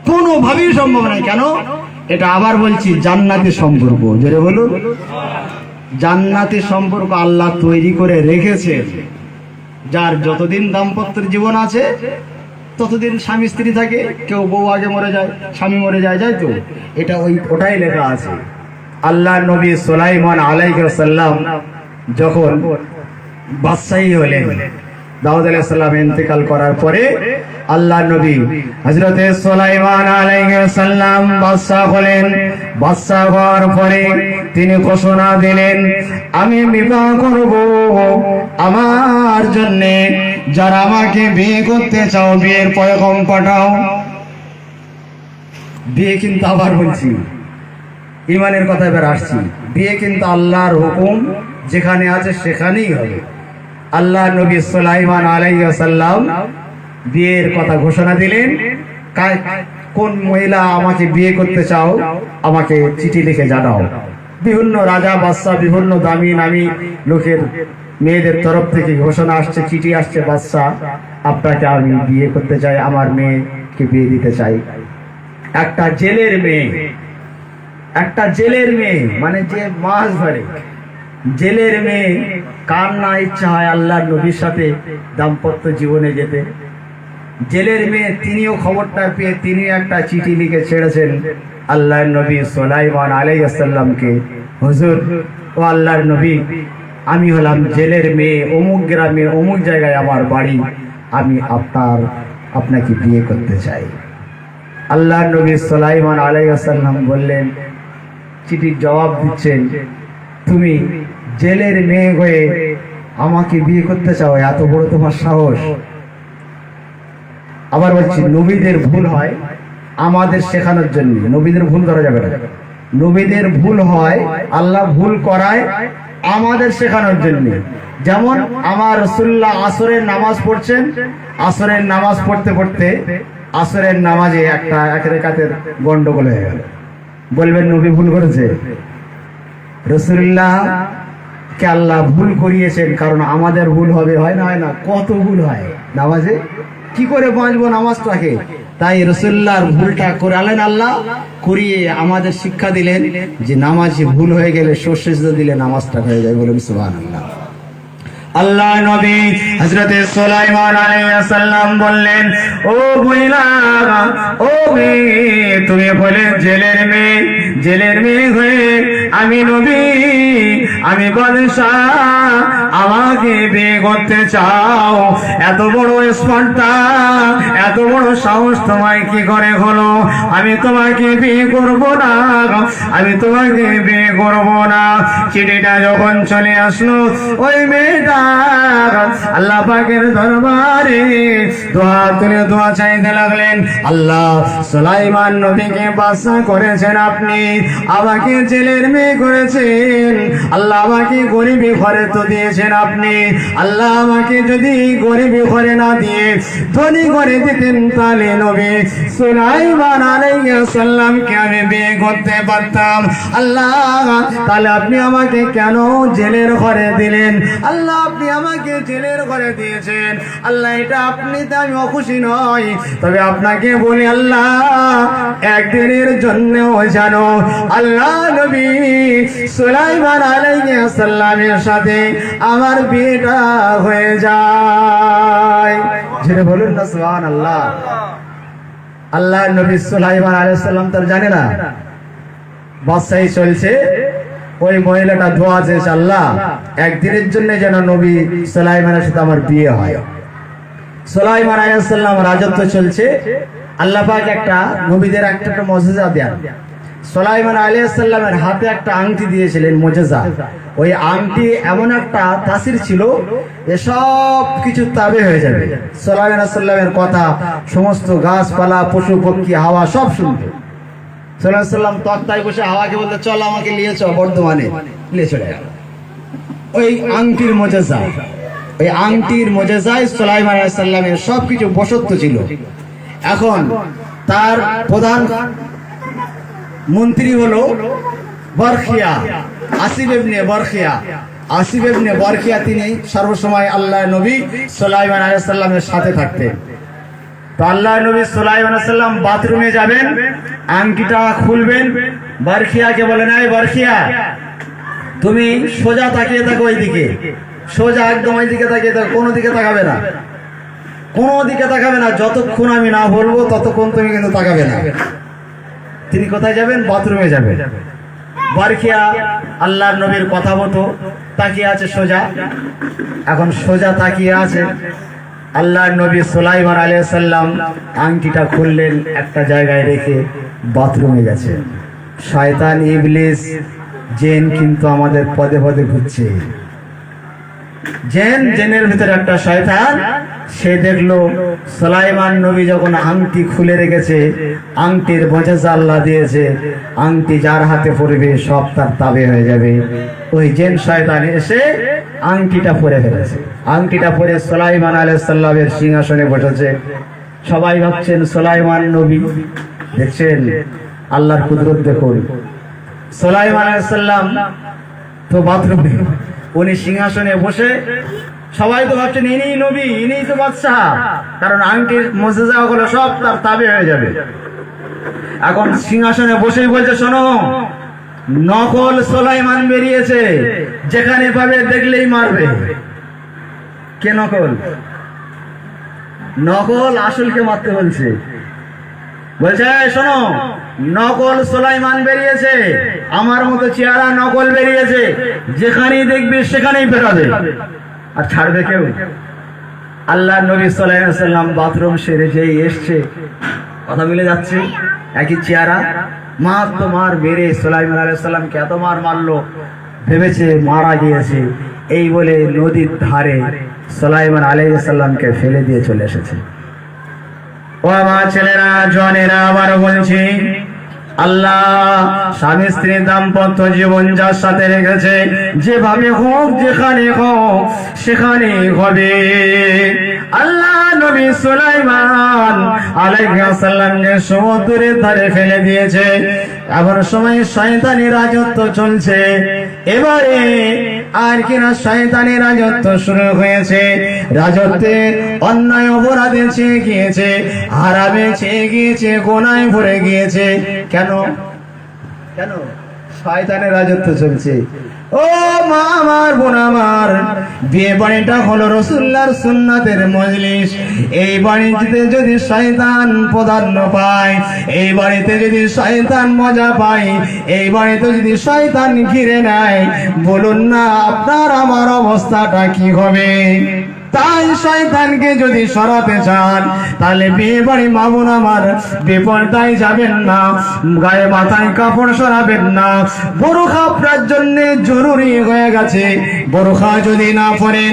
কোনোভাবেই সম্ভব নয়। কেন? এটা আবার বলছি, জান্নাতের সম্পর্ক। জোরে বলুন, জান্নাতের সম্পর্ক আল্লাহ তৈরি করে রেখেছে। যার যতদিন দাম্পত্যের জীবন আছে ততদিন স্বামী স্ত্রী থাকে। কেউ বউ আগে মরে যায়, স্বামী মরে যায়, যাই তো, এটা ওটাই লেখা আছে। আল্লাহ নবী সুলাইমান আলাইহিস সালাম যখন বাদশাহী হলেন, দাউদ আলাইহিস সালাম ইন্তেকাল করার পরে আল্লাহর নবী হযরতে সুলাইমান আলাইহিস সালাম বাদশা হলেন। বাদশা হওয়ার পরে তিনি ঘোষণা দিলেন, আমি বিবাহ করব, আমার জন্য যারা আমাকে বিয়ে করতে চাও বিয়ের পয়গাম পাঠাও। বিয়ে কিন্তু আবার বলছি, ইমানের কথা এবার আসছি, বিয়ে কিন্তু আল্লাহর হুকুম, যেখানে আছে সেখানেই হবে। আল্লাহ নবী সুলাইমান আলাইহিস সালাম বিয়ের কথা ঘোষণা দিলেন, কোন মহিলা আমাকে বিয়ে করতে চাও আমাকে চিঠি লিখে জানাও। বিভিন্ন রাজা বাদশা, বিভিন্ন দামি নামি লোকের মেয়েদের তরফ থেকে ঘোষণা আসছে, চিঠি আসছে, বাদশা আপনাকে আমি বিয়ে করতে চাই, আমার মেয়েকে বিয়ে দিতে চাই। একটা জেলের মেয়ে, একটা জেলের মেয়ে মানে যে মাছ ধরে, জেলের মেয়ে কার না ইচ্ছা হয় আল্লাহর নবীর সাথে দাম্পত্য জীবনে যেতে। জেলের মেয়ে তিনিও খবরটা পেয়ে তিনি একটা চিঠি লিখে ছেড়েছেন আল্লাহর নবী সুলাইমান আলাইহিস সালামকে, হুজুর ও আল্লাহর নবী, আমি হলাম জেলের মেয়ে, অমুক গ্রামে অমুক জায়গায় আমার বাড়ি, আমি আপনাকে বিয়ে করতে চাই। আল্লাহর নবী সুলাইমান আলাইহিস সালাম বললেন, চিঠির জবাব দিচ্ছেন, তুমি জেলের মেয়ে হয়ে আমাকে বিয়ে করতে চাও, এত বড় তোমার সাহস? আবার বলছি, নবীদের ভুল হয় আমাদের শেখানোর জন্য, নবীদের ভুল ধরা যাবে না। নবীদের ভুল হয়, আল্লাহ ভুল করায় আমাদের শেখানোর জন্য। যেমন আমার রাসূলুল্লাহ আসরের নামাজ পড়ছেন, আসরের নামাজ পড়তে পড়তে আসরের নামাজে একটা এক রাকাতের গন্ডগোল হয়ে গেল। বলবেন নবী ভুল করেছে? রাসূলুল্লাহ কে আল্লাহ ভুল করিয়েছেন, কারণ আমাদের ভুল হবে, হয় না? হয় না? কত ভুল হয় নামাজে, কি করে বাঁচবো নামাজটাকে? তাই রাসূলুল্লাহর ভুলটা করালেন আল্লাহ, করিয়ে আমাদের শিক্ষা দিলেন যে নামাজে ভুল হয়ে গেলে সরসেজদা দিলে নামাজটা হয়ে যায়। বলুন সুবহানাল্লাহ। আল্লাহ নবী হযরতে সুলাইমান আলাইহিস সালাম বললেন, ও মহিলা, ও মেয়ে, তুমি বলে জেলের মেয়ে, জেলের মেয়ে হয়ে আমি নবী, আমি বাদশাহ, আমাকে বিয়ে করতে চাও? এত বড় স্পর্ধা, এত বড় সাহস তোমায় কি করে হলো? আমি তোমাকে বিয়ে করব না, আমি তোমাকে বিয়ে করব না। চিঠিটা যখন চলে আসলো, ওই মেয়েটা আল্লাহ পাকের দরবারে দোয়া তুলে দোয়া চাইতে লাগলেন, আল্লাহ সুলাইমান নবীকে বাদশা করেছেন আপনি, আমাকে জেলের মেয়ে করেছেন, আল্লাহ আমাকে গরিবী ঘরে তো দিয়েছেন আপনি, আল্লাহ আমাকে যদি গরিবী ঘরে না দিয়ে ধনী ঘরে দিতেন তাহলে নবী সুলাইমান আলাইহিস সালামকে আমি বিয়ে করতে পারতাম। আল্লাহ তাহলে আপনি আমাকে কেন জেলের ঘরে দিলেন? আল্লাহ আপনি আমাকে জেলের ঘরে দিয়েছেন, আল্লাহ এটা আপনিতে আমি অখুশি নই, তবে আপনাকে বলি আল্লাহ একদিনের জন্য জানো আল্লাহ নবী সুলাইমান আলাইহিস সালামের সাথে আমার বিয়েটা হয়ে যায়। যেটা বলুন না সুবহানাল্লাহ। আল্লাহ নবী সুলাইমান আলাইহিস সালাম তার জানে না, বাদশাহী চলছে, ওই মহিলাটা দোয়া চেয়েছে, আল্লাহ একদিনের জন্য যেন নবী সুলাইমানের সাথে আমার বিয়ে হয়। সুলাইমান আলাইহিস সালাম রাজত্ব চলছে, আল্লাহ পাক একটা নবীদের একটা মুজিজা দেন। সুলাইমান আলাইহিস সালামের হাতে একটা আংটি দিয়েছিলেন মুজিজা, ওই আংটি এমন একটা তাসির ছিল এসব কিছু তাবে হয়ে যাবে। সুলাইমান আলাইহিস সালামের কথা সমস্ত গাছপালা, পশু পক্ষী, হাওয়া সব শুনবে। সুলাইমান আলাইহিস সালাম তক্তায় বসে হাওয়াকে বলতে, চল আমাকে নিয়ে চল বর্ধমানে, নিয়ে চলে গেল। ওই আংটির মুজিজা, ওই আংটির মুজিজায় সুলাইমান আলাইহিস সালামের সবকিছু বশত্ব ছিল। এখন তার প্রধান মন্ত্রী হলো বরখিয়া, আসিফ ইবনে বরখিয়া। আসিফ ইবনে বরখিয়া তিনি সর্বসময় আল্লাহ নবী সুলাইমান আলাইহিস সালামের সাথে থাকতেন। তো আল্লাহ নবী সুলাইমান আলাইহিস সালাম বাথরুমে যাবেন, আংটিটা খুলবেন, বরখিয়াকে বলেন, এই বরখিয়া তুমি সোজা তাকিয়ে থাকো ওইদিকে, সোজা একদম ওইদিকে তাকিয়ে থাকো, কোনো দিকে তাকাবে না, কোনো দিকে তাকাবে না, যতক্ষণ আমি না বলবো ততক্ষণ তুমি কিন্তু তাকাবে না। তিনি কোথায় যাবেন? বাথরুমে যাবেন। বারখিয়া আল্লাহর নবীর কথা মতো তাকিয়ে আছে সোজা। এখন সোজা তাকিয়ে আছে, আল্লাহর নবী সুলাইমান আলাইহিস সালাম আংটিটা খুললেন, একটা জায়গায় রেখে বাথরুমে গেছে। শয়তান ইবলিস জিন কিন্তু আমাদের পদে পদে ঘুরছে। জেনের ভিতরে একটা শয়তান, সে দেখলো সুলাইমান নবী যখন আংটি খুলে রেখেছে, আংটির মজেজা আল্লাহ দিয়েছে, আংটি যার হাতে পড়বে সব তার তাবে হয়ে যাবে। ওই জেন শয়তান এসে আংটিটা পরে ফেলেছে। আংটিটা পরে সুলাইমান আলাইহিস সালামের সিংহাসনে বসেছে। সবাই ভাবছেন সুলাইমান নবী, দেখছেন আল্লাহর কুদরত দেখুন। সুলাইমান আলাইহিস সালাম তো বাথরুমে, উনি সিংহাসনে বসে, সবাই তো ভাবছেন ইনি নবী, ইনি তো বাদশাহ, কারণ আংটির মজেজা গুলো সব তার তাবে হয়ে যাবে। এখন সিংহাসনে বসেই বলছে, শোনো, নকল সুলাইমান বেরিয়েছে, যেখানে পাবে দেখলেই মারবে। কে নকল? নকল আসলকে মারতে বলছে। বলছে শোনো, নকল সুলাইমান বেরিয়েছে, আমার মতো চেহারা নকল বেরিয়েছে, যেখানেই দেখবে সেখানেই পেটাবে, আর ছাড়বে কেউ? আল্লাহ নবী সাল্লাল্লাহু আলাইহি ওয়াসাল্লাম বাথরুম সেরে যেই এসছে, কথা মিলে যাচ্ছে, একই চেহারা। মার তো মার মেরে সুলাইমান আলাইহিস সালামকে এত মার মারলো, ভেবেছে মারা গিয়েছে, এই বলে নদীর ধারে সুলাইমান আলাইহিস সালামকে ফেলে দিয়ে চলে এসেছে। ও আমার ছেলেরা, জনেরা, আবার বলছি, আল্লাহ স্বামী স্ত্রীর দাম্পত্য জীবন যার সাথে রেখেছে, যেভাবে হোক যেখানে হোক সেখানে হবে। আল্লাহ নবী সুলাইমান আলাইহিস সালামকে সমুদ্রের ধারে ফেলে দিয়েছে। এমন সময় শয়তানি রাজত্ব চলছে। এবারে আর কিনা শয়তানি রাজত্ব শুরু হয়েছে। রাজত্বে অন্যায় অপরাধে ছেয়ে গিয়েছে, হারামে ছেয়ে গিয়েছে, গোনায় ভরে গিয়েছে। কেন? কেন? শয়তানের রাজত্ব চলছে। ও মা আমার, বোন আমার, বিয়ে বাড়িটা হলো রাসূলুল্লাহর সুন্নাতের মজলিস। এই বাড়িতে যদি শয়তান প্রাধান্য পায়, এই বাড়িতে যদি শয়তান মজা পায়, এই বাড়িতে যদি শয়তান ঘিরে নেয়, বলুন না আপনার আমার অবস্থাটা কি হবে? তাই শয়তানকে যদি সরাতে চান, তাহলে বিয়ে বাড়ি মা বোন আমার বেপরদায় যাবেন না, গায়ে মাথায় কাপড় সরাবেন না। বোরখা আপনার জন্য জরুরি হয়ে গেছে। বোরখা যদি না পরেন,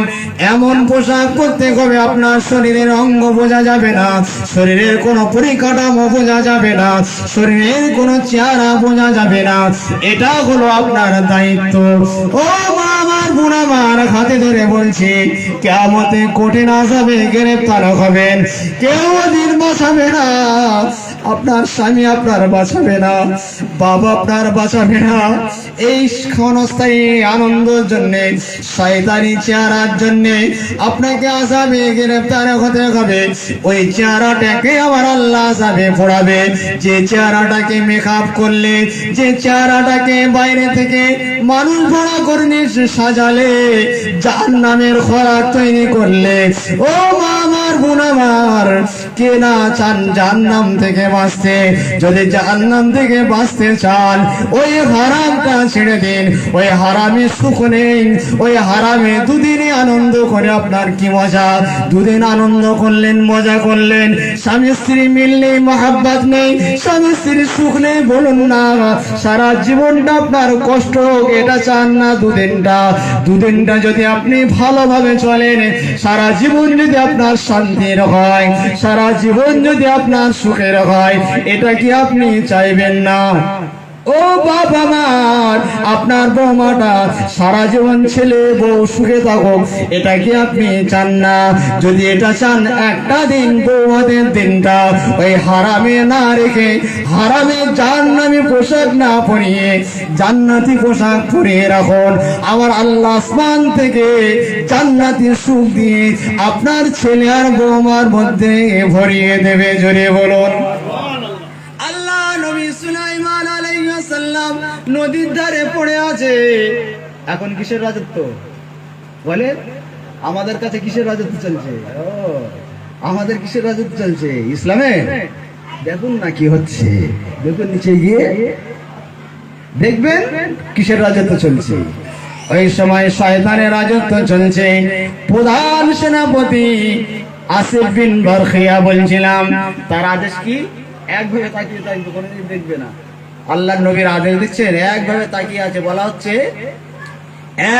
এমন পোশাক পরতে হবে আপনার শরীরের অঙ্গ বোঝা যাবে না, শরীরের কোনো পরিকাঠামো বোঝা যাবে না, শরীরের কোনো চেহারা বোঝা যাবে না। এটা হলো আপনার দায়িত্ব। ও মা আমার, বোন আমার, হাতে ধরে বলছি, কিয়ামতে কঠিন আযাবে গ্রেফতার হবেন। কেউ দিন বাঁচাবে না, আপনার স্বামী আপনার বাঁচাবে না, বাবা আপনার বাঁচাবে না। এই ক্ষণস্থায়ী আনন্দের জন্য, শয়তানি চেহারার জন্য আপনাকে আযাবে গ্রেফতার হতে হবে। ওই চেহারাটাকে আমার আল্লাহ আযাবে পড়াবে। যে চেহারাটাকে মেকআপ করলে, যে চেহারাটাকে বাইরে থেকে মানুষ ভরা করে সাজালে, জাহান্নামের খোরাক তৈরি করলে, ও মা আমার, বোন আমার, কে না চান জাহান্নাম থেকে বাঁচতে? যদি জাহান্নাম থেকে বাঁচতে চান, ওই হারামটা ছেড়ে দিন। ওই হারামে সুখ নেই, ওই হারামে দুদিনই আনন্দ করে আপনার কি মজা? দুদিন আনন্দ করলেন, মজা করলেন, স্বামী স্ত্রী মিল নেই, মহাব্বত নেই, স্বামী স্ত্রীর সুখ নেই, বলুন না সারা জীবনটা আপনার কষ্ট হোক, এটা চান না? দুদিনটা যদি আপনি ভালোভাবে চলেন, সারা জীবন যদি আপনার শান্তির হয়, সারা জীবন যদি আপনার সুখের হয়, এটা কি আপনি চাইবেন না? ও বাবা মার, আপনার বৌমাটা সারা জীবন ছেলে বউ সুখে থাকুক, এটা কি আপনি চান না? যদি এটা চান, একটা দিন বৌমাদের দিনটা ওই হারামে না রেখে, হারামে জাহান্নামী পোশাক না পরিয়ে জান্নাতি পোশাক পরিয়ে রাখুন। আমার আল্লাহ আসমান থেকে জান্নাতি সুখ দিয়ে আপনার ছেলে আর বৌমার মধ্যে ভরিয়ে দেবে। জোরে বলুন। আল্লাহ নবী সুলাইমান আলাইহিস সালাম নদীর ধারে পড়ে আছে। এখন কিসের রাজত্ব বলে? আমাদের কাছে কিসের রাজত্ব চলছে? আমাদের কিসের রাজত্ব চলছে? ইসলামে। দেখুন না কি হচ্ছে, দেখুন নিচে গিয়ে দেখবেন কিসের রাজত্ব চলছে। ওই সময় শয়তানের রাজত্ব চলছে। প্রধান সেনাপতি আসিফ বিন বরখিয়া বলছিলাম, তার আদেশ কি? একভাবে তাকিয়ে থাকবে, কোনোদিন দেখবে না। আল্লাহর নবীর আদেশ দিচ্ছেন, একভাবে তাকিয়ে আছে। বলা হচ্ছে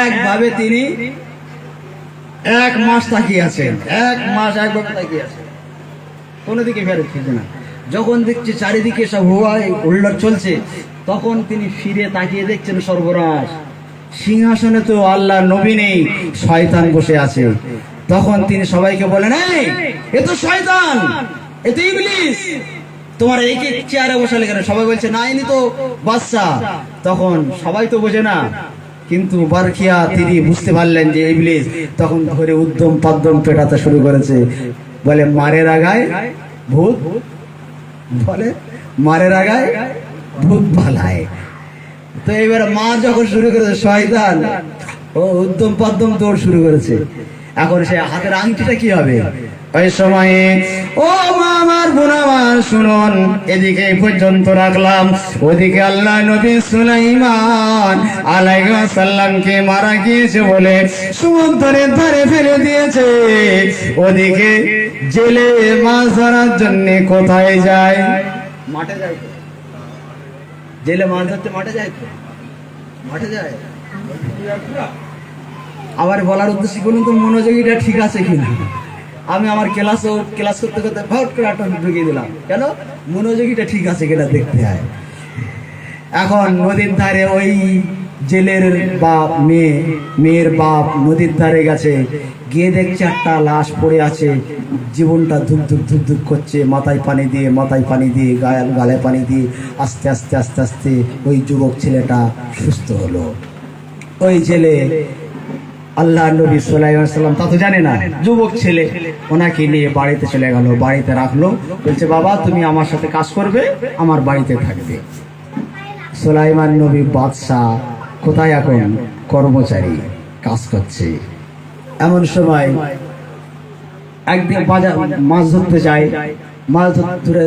একভাবে তিনি 1 মাস তাকিয়ে আছেন। 1 মাস একভাবে তাকিয়ে আছেন, কোনো দিকে ফেরত ফিরছে না। যখন দেখছে চারিদিকে সব হুয়ায় উল্লার চলছে, তখন তিনি ফিরে তাকিয়ে দেখছেন সর্বনাশ, সিংহাসনে তো আল্লাহ নবী নেই, শয়তান বসে আছে। তখন তিনি সবাইকে বলেন, এই এ তো শয়তান, এ তো ইবলিস, তোমার এই চেয়ারে বসালে কেন? সবাই বলছে না, ইনি তো বাদশা। তখন সবাই তো বোঝে না, কিন্তু বারখিয়া তিনি বুঝতে পারলেন যে ইবলিস। তখন ধরে উদ্যম পাদ্যম পেটাতে শুরু করেছে। বলে মারের আগায় ভূত, বলে মারের আগায় ভূত পালায়। তো এবার মা যখন শুরু করেছে শয়তান, ও উদ্যম পাদ্যম দৌড় শুরু করেছে। এখন সে হাতের আংটিটা কি হবে? ওই সময়ে ও মা আমার বোন আমার শুনুন, এদিকে এই পর্যন্ত রাখলাম। ওদিকে আল্লাহ নবী সুলাইমান আলাইহিস সালামকে মারা গিয়েছে বলে সমুদ্রের ধারে ফেলে দিয়েছে। ওদিকে জেলে মাছ ধরার জন্য কোথায় যায়? মাঠে যায় তো, জেলে মাছ ধরতে মাঠে যায় তো, মাঠে যায়। আবার বলার উদ্দেশ্যে বলুন তো মনোযোগীটা ঠিক আছে কিনা। আমি আমার ক্লাস করতে করতে ভট করে একটা ঢুকিয়ে দিলাম, কেন? মনোযোগীটা ঠিক আছে কিনা দেখতে হয়। এখন নদীর ধারে ওই জেলের বাপ মেয়ের বাপ নদীর ধারে গেছে, গিয়ে দেখছে একটা লাশ পড়ে আছে, জীবনটা ধুক ধুক ধুক ধুক করছে, মাথায় পানি দিয়ে গালে পানি দিয়ে আস্তে আস্তে আস্তে আস্তে ওই যুবক ছেলেটা সুস্থ হলো। ওই জেলে আল্লাহ নবী সাল্লাল্লাহু আলাইহি ওয়াসাল্লাম তা তো জানে না, যুবক ছেলে, ওনাকে নিয়ে বাড়িতে চলে গেল। বাড়িতে রাখলো, বলছে বাবা তুমি আমার সাথে কাজ করবে, আমার বাড়িতে থাকবে। সুলাইমান নবী বাদশাহ কোথায়? এখন কর্মচারী, কাজ করছে। এমন সময় একদিন বাজার মাছ ধরতে যায়, মাছ ধরে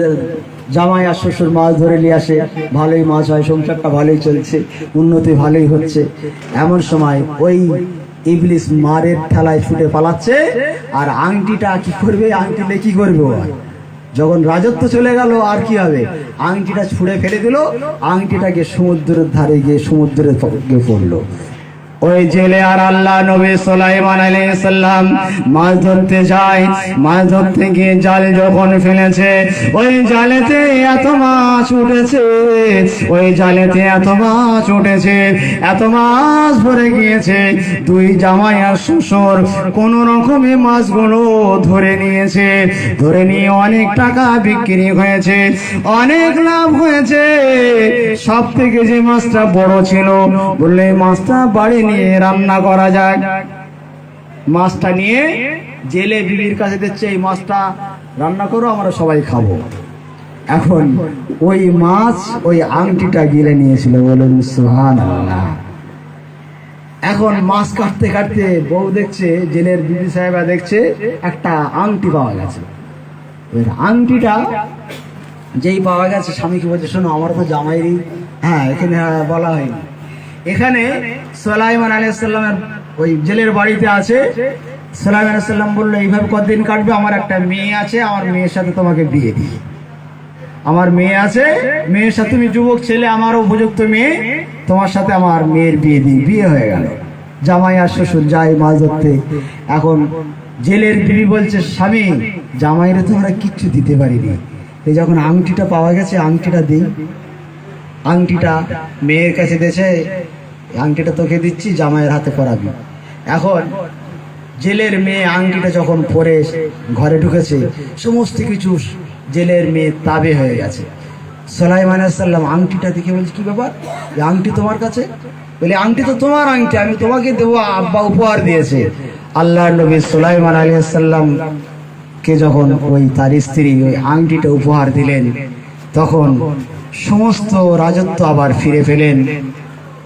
জামাই আর শ্বশুর মাছ ধরে নিয়ে আসে, ভালোই মাছ হয়, সংসারটা ভালোই চলছে, উন্নতি ভালোই হচ্ছে। এমন সময় ওই ইবলিস মারের ঠেলায় ছুটে পালাচ্ছে। আর আংটিটা কি করবে? আংটিটা কি করবে? যখন রাজত্ব চলে গেল আর কি হবে? আংটিটা ছুঁড়ে ফেলে দিল, আংটিটাকে সমুদ্রের ধারে গিয়ে সমুদ্রে গিয়ে পড়লো। ওই জেলে আর আল্লাহ নবী সুলাইমান আলাইহিস সালাম মাছ ধরতে যায়। মাছ ধরতে গিয়ে জাল যখন ফেলেছে, ওই জালেতে এত মাছ উঠেছে, ওই জালেতে এত মাছ উঠেছে, এত মাছ ভরে গিয়েছে। দুই জামাই আর শ্বশুর কোন রকমে মাছগুলো ধরে নিয়েছে। ধরে নিয়ে অনেক টাকা বিক্রি হয়েছে, অনেক লাভ হয়েছে। সব থেকে যে মাছটা বড় ছিল, বললে মাছটা বাড়ি নিয়ে রান্না করা যায়। মাছটা নিয়ে জেলে বিবির কাছে দিচ্ছে, এই মাছটা রান্না করো, আমরা সবাই খাবো। এখন ওই মাছ ওই আংটিটা গিলে নিয়েছিল, বলেন সুবহানাল্লাহ। এখন মাছ কাটতে কাটতে বউ দেখছে, জেলের বিবি সাহেবা দেখছে একটা আংটি পাওয়া গেছে। আংটিটা যেই পাওয়া গেছে, স্বামীকে বলছে শোনো আমার তো জামাইরই, হ্যাঁ এখানে বলা হয়নি, এখানে সুলাইমান আলাইহিস সালামের ওই জেলের বাড়িতে আছে। সুলাইমান আলাইহিস সালাম বললো এইভাবে কতদিন কাটবে? আমার একটা মেয়ে আছে, আমার মেয়ের সাথে তোমাকে বিয়ে দিই। আমার মেয়ে আছে, মেয়ের সাথে তুমি যুবক ছেলে, আমারও উপযুক্ত মেয়ে, তোমার সাথে আমার মেয়ের বিয়ে দিই। বিয়ে হয়ে গেল। জামাই আর শ্বশুর যায় মাছ ধরতে। এখন জেলের বিবি বলছে স্বামী, জামাইরে তো আমরা কিচ্ছু দিতে পারিনি, এই যখন আংটিটা পাওয়া গেছে আংটিটা দিই। আংটিটা মেয়ের কাছে দিয়েছে, আংটিটা তোকে দিচ্ছি, জামাইয়ের হাতে পরাবি। এখন জেলের মেয়ে আংটিটা যখন পরে ঘরে ঢুকেছে, সমস্ত কিছু জেলের মেয়ে তাবে হয়ে গেছে। সুলাইমান আলাইহিস সালাম আংটিটা দেখে বলছে কি ব্যাপার, এই আংটি তোমার কাছে? বলে আংটি তো তোমার আংটি, আমি তোমাকে দেবো, আব্বা উপহার দিয়েছে। আল্লাহর নবী সুলাইমান আলাইহিস সালাম কে যখন ওই তার স্ত্রী ওই আংটিটা উপহার দিলেন, তখন সমস্ত রাজত্ব আবার ফিরে পেলেন।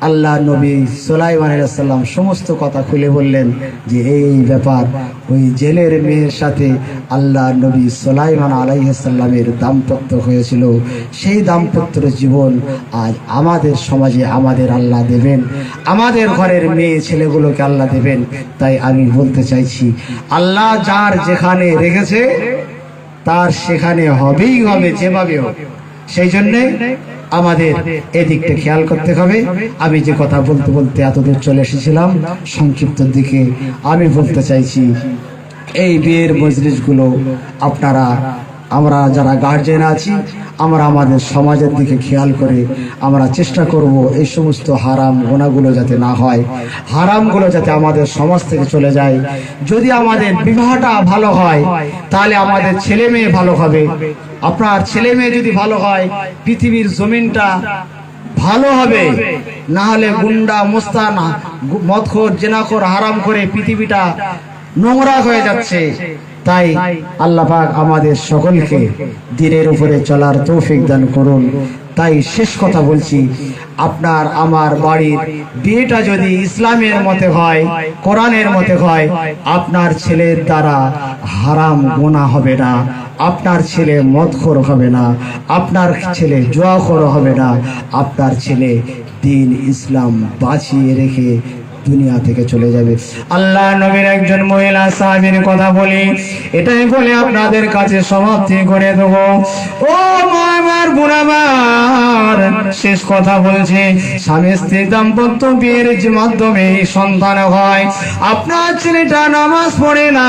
আল্লাহ নবী সুলাইমান আলাইহিস সালাম সমস্ত কথা খুলে বললেন যে এই ব্যাপার। ওই জেলের মেয়ের সাথে আল্লাহ নবী সুলাইমান আলাইহিস সালামের দাম্পত্য হয়েছিল। সেই দাম্পত্য জীবন আজ আমাদের সমাজে আমাদের আল্লাহ দেবেন, আমাদের ঘরের মেয়ে ছেলেগুলোকে আল্লাহ দেবেন। তাই আমি বলতে চাইছি, আল্লাহ যার যেখানে রেখেছে তার সেখানে হবেই হবে, যেভাবে হোক। সেই জন্যে আমাদের এদিকটা খেয়াল করতে হবে। আমি যে কথা বলতে বলতে এতদূর চলে এসেছিলাম, সংক্ষিপ্ত দিকে আমি বলতে চাইছি, এই বিয়ের মজলিসগুলো আপনারা, আমরা যারা গার্জেন আছি, আমরা আমাদের সমাজের দিকে খেয়াল করে আমরা চেষ্টা করব এই সমস্ত হারাম গুনাহগুলো যাতে না হয়, হারামগুলো যাতে আমাদের সমাজ থেকে চলে যায়। যদি আমাদের বিবাহটা ভালো হয় তাহলে আমাদের ছেলে মেয়ে ভালো হবে। আপনার ছেলে মেয়ে যদি ভালো হয়, পৃথিবীর জমিনটা ভালো হবে। না হলে গুন্ডা মোস্তান, মদখোর, জেনাখোর, হারাম করে পৃথিবীটা নোংরা হয়ে যাচ্ছে। তাই আল্লাহ পাক আমাদের সকলকে দ্বীনের উপরে চলার তৌফিক দান করুন। তাই শেষ কথা বলছি, আপনার আমার বাড়ির বিয়েটা যদি ইসলামের মতে হয়, কোরআনের মতে হয়, আপনার ছেলের দ্বারা হারাম গুনাহ হবে না, আপনার ছেলে মদখোর হবে না, আপনার ছেলে জুয়াখোর হবে না, আপনার ছেলে দ্বীন ইসলাম বাঁচিয়ে রেখে দুনিয়া থেকে চলে যাবে। আল্লাহ নবীর একজন মহিলা সাহাবীর কথা বলি, এটাই বলে আপনাদের কাছে সমাপ্তি করে দেব। ও মা আমার বোন আমার, শেষ কথা বলছে, স্বামী স্ত্রীর দাম্পত্য বিয়ের মাধ্যমে সন্তান হয়। আপনার ছেলেটা নামাজ পড়ে না,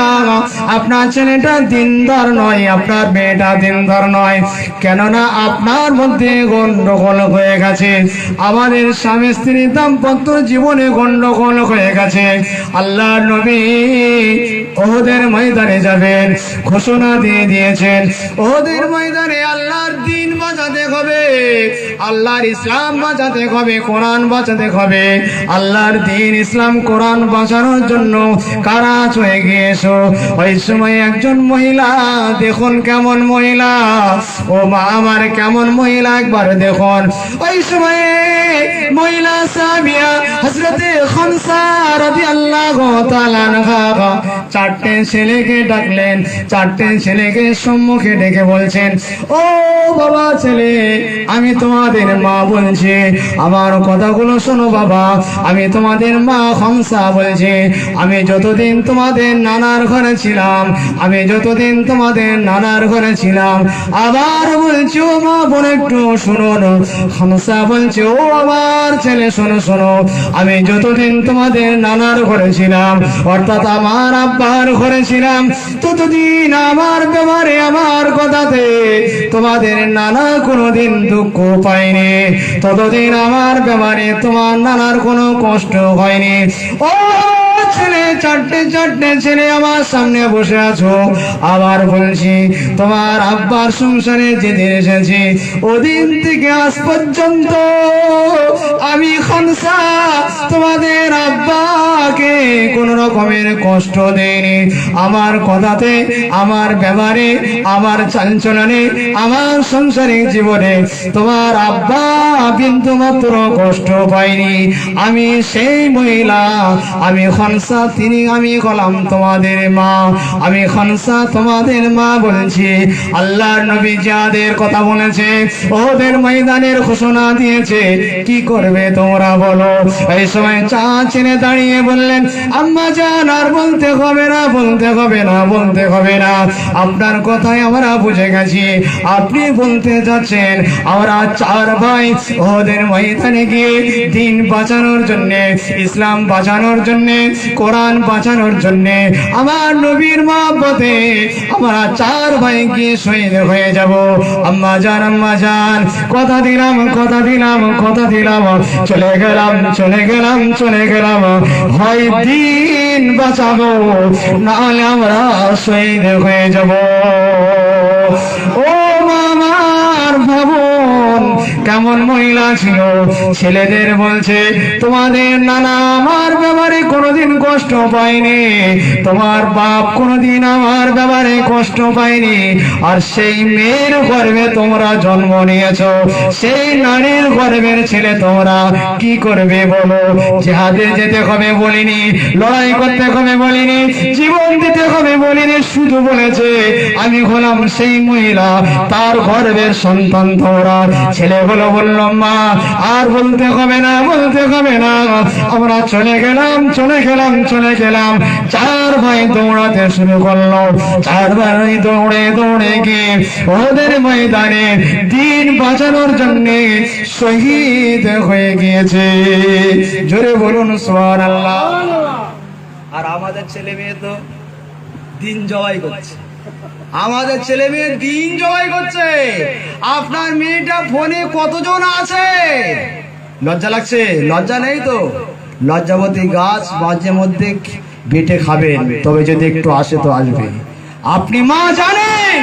আপনার ছেলেটা দিনদার নয়, আপনার মেয়েটা দিনদার নয়, কেননা আপনার মধ্যে গন্ডগোল হয়ে গেছে। আমাদের স্বামী স্ত্রীর দাম্পত্য জীবনে গন্ডগোল হয়ে গেছে। আল্লাহ নবী ওহদের ময়দানে যাবেন, ঘোষণা দিয়ে দিয়েছেন, ওহদের ময়দানে আল্লাহর দ্বীন বাঁচাতে হবে, আল্লাহর ইসলাম বাঁচাতে হবে, কোরআন বাঁচাতে হবে। আল্লাহর দ্বীন ইসলাম কোরআন বাঁচানোর জন্য কারাজ হয়ে গিয়েছো। ওই সময় একজন মহিলা, দেখুন কেমন মহিলা, ও মা আমার কেমন মহিলা, একবার দেখুন। ওই সময়ে মহিলা সাহাবিয়া হযরতে খামসা রাদিয়াল্লাহু তাআলা আনহা চারটে ছেলেকে ডাকলেন, চারটে ছেলেকে সম্মুখে ডেকে বলছেন, ও বাবা ছেলে, আমি তোমাদের মা বলছি, আমার কথাগুলো শোনো বাবা, আমি তোমাদের মা খামসা বলছি। আমি যতদিন তোমাদের নানার ঘরে ছিলাম, আমি যতদিন তোমাদের নানার ঘরে ছিলাম, আবার বলছি ও মা বোন একটু শুনুন। খামসা বলছে, ও আমার ছেলে শোনো শোনো, আমি যতদিন তোমাদের নানার ঘরে ছিলাম, অর্থাৎ আমার আব্বার ঘরে ছিলাম, ততদিন আমার ব্যাপারে, আমার কথাতে তোমাদের নানা কোনোদিন দুঃখ পায়নি, ততদিন আমার ব্যাপারে তোমার নানার কোনো কষ্ট হয়নি। ও ছেলে, চারটে চারটে ছেলে আমার সামনে বসে আছো, আবার বলছি তোমার আব্বার সংসারে যেদিন এসেছি, ওদিন থেকে আজ পর্যন্ত আমি খামসা তোমাদের আব্বাকে কোন রকমের কষ্ট দেয়নি। আমার কথাতে, আমার ব্যবহারে, আমার চালচলনে, আমার সংসারিক জীবনে তোমার আব্বা বিন্দু মাত্র কষ্ট পাইনি। আমি সেই মহিলা, আমি খামসা, তিনি, আমি হলাম তোমাদের মা, আমি খামসা তোমাদের মা বলছি। আল্লাহর নবী যাদের কথা বলেছে, ওদের ময়দানের ঘোষণা দিয়েছে, কি করবে তোমরা বলো? এই সময় চা চেনে দাঁড়িয়ে বললেন, আম্মা জান, আর বলতে হবে না, বলতে হবে না, বলতে হবে না, আপনার কথাই আমরা বুঝে গেছি। আপনি বলতে যাচ্ছেন আমরা চার ভাই ওদের ময়দানে গিয়ে দিন বাঁচানোর জন্যে, ইসলাম বাঁচানোর জন্যে, কোরআন বাঁচানোর জন্যে, আমার নবীর মহব্বতে আমরা চার ভাই গিয়ে শহীদ হয়ে যাব। আম্মা জান, আম্মা জান, কথা দিলাম, কথা দিলাম, কথা দিলাম, চলে গেলাম, চলে গেলাম, চলে গেলাম, হয় দিন বাঁচাবো, নাহলে আমরা শহীদ হয়ে যাব। ও মামার ভাবুন কেমন মহিলা ছিল। ছেলেদের বলছে, তোমাদের নানা আমার ব্যাপারে কোনোদিন কষ্ট পাইনি, তোমার বাপ কোনোদিন আমার ব্যাপারে কষ্ট পাইনি। আর সেই মেয়ের গর্ভে তোমরা জন্ম নিয়েছো, সেই নারীর গর্ভের ছেলে তোমরা কি করবে বলো? জিহাদে যেতে হবে বলিনি, লড়াই করতে হবে বলিনি, জীবন দিতে হবে বলিনি, শুধু বলেছে আমি হলাম সেই মহিলা, তার গর্ভের সন্তান তোমরা। ছেলেগুলো বলল মা আর বলতে হবে না, বলতে হবে না, আমরা চলে গেলাম, চলে গেলাম, চলে গেলাম। চার ভাই দৌড়াতে শুরু করলো, চার ভাই দৌড়ে দৌড়ে গিয়ে ওদের ময়দানে দিন বাঁচানোর জন্য শহীদ হয়ে গিয়েছে। জোরে বলুন সুবহানাল্লাহ। আর আমাদের ছেলে মেয়ে তো দিন জবাই করছে, আমাদের ছেলে মেয়ে দিন জবাই করছে। আপনার মেয়েটা ফোনে কতজন আছে? লজ্জা লাগছে? লজ্জা নেই তো? লজ্জাবতী গাছ মাঝে মধ্যে বেটে খাবেন, তবে যদি একটু আসে তো আসবে। আপনি মা জানেন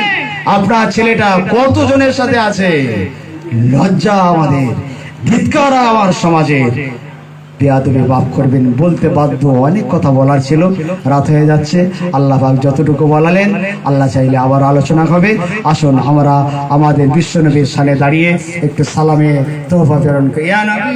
আপনার ছেলেটা কতজনের সাথে আছে? লজ্জা আমাদের, ধিক্কার আমার সমাজের। বেয়াদবি মাফ করবেন, বলতে বাধ্য, অনেক কথা বলার ছিল, রাত হয়ে যাচ্ছে। আল্লাহ পাক যতটুকু বলালেন, আল্লাহ চাইলে আবার আলোচনা হবে। আসুন আমরা আমাদের বিশ্বনবীর সামনে দাঁড়িয়ে একটু সালামে তোহফা প্রেরণ করি। ইয়া নবী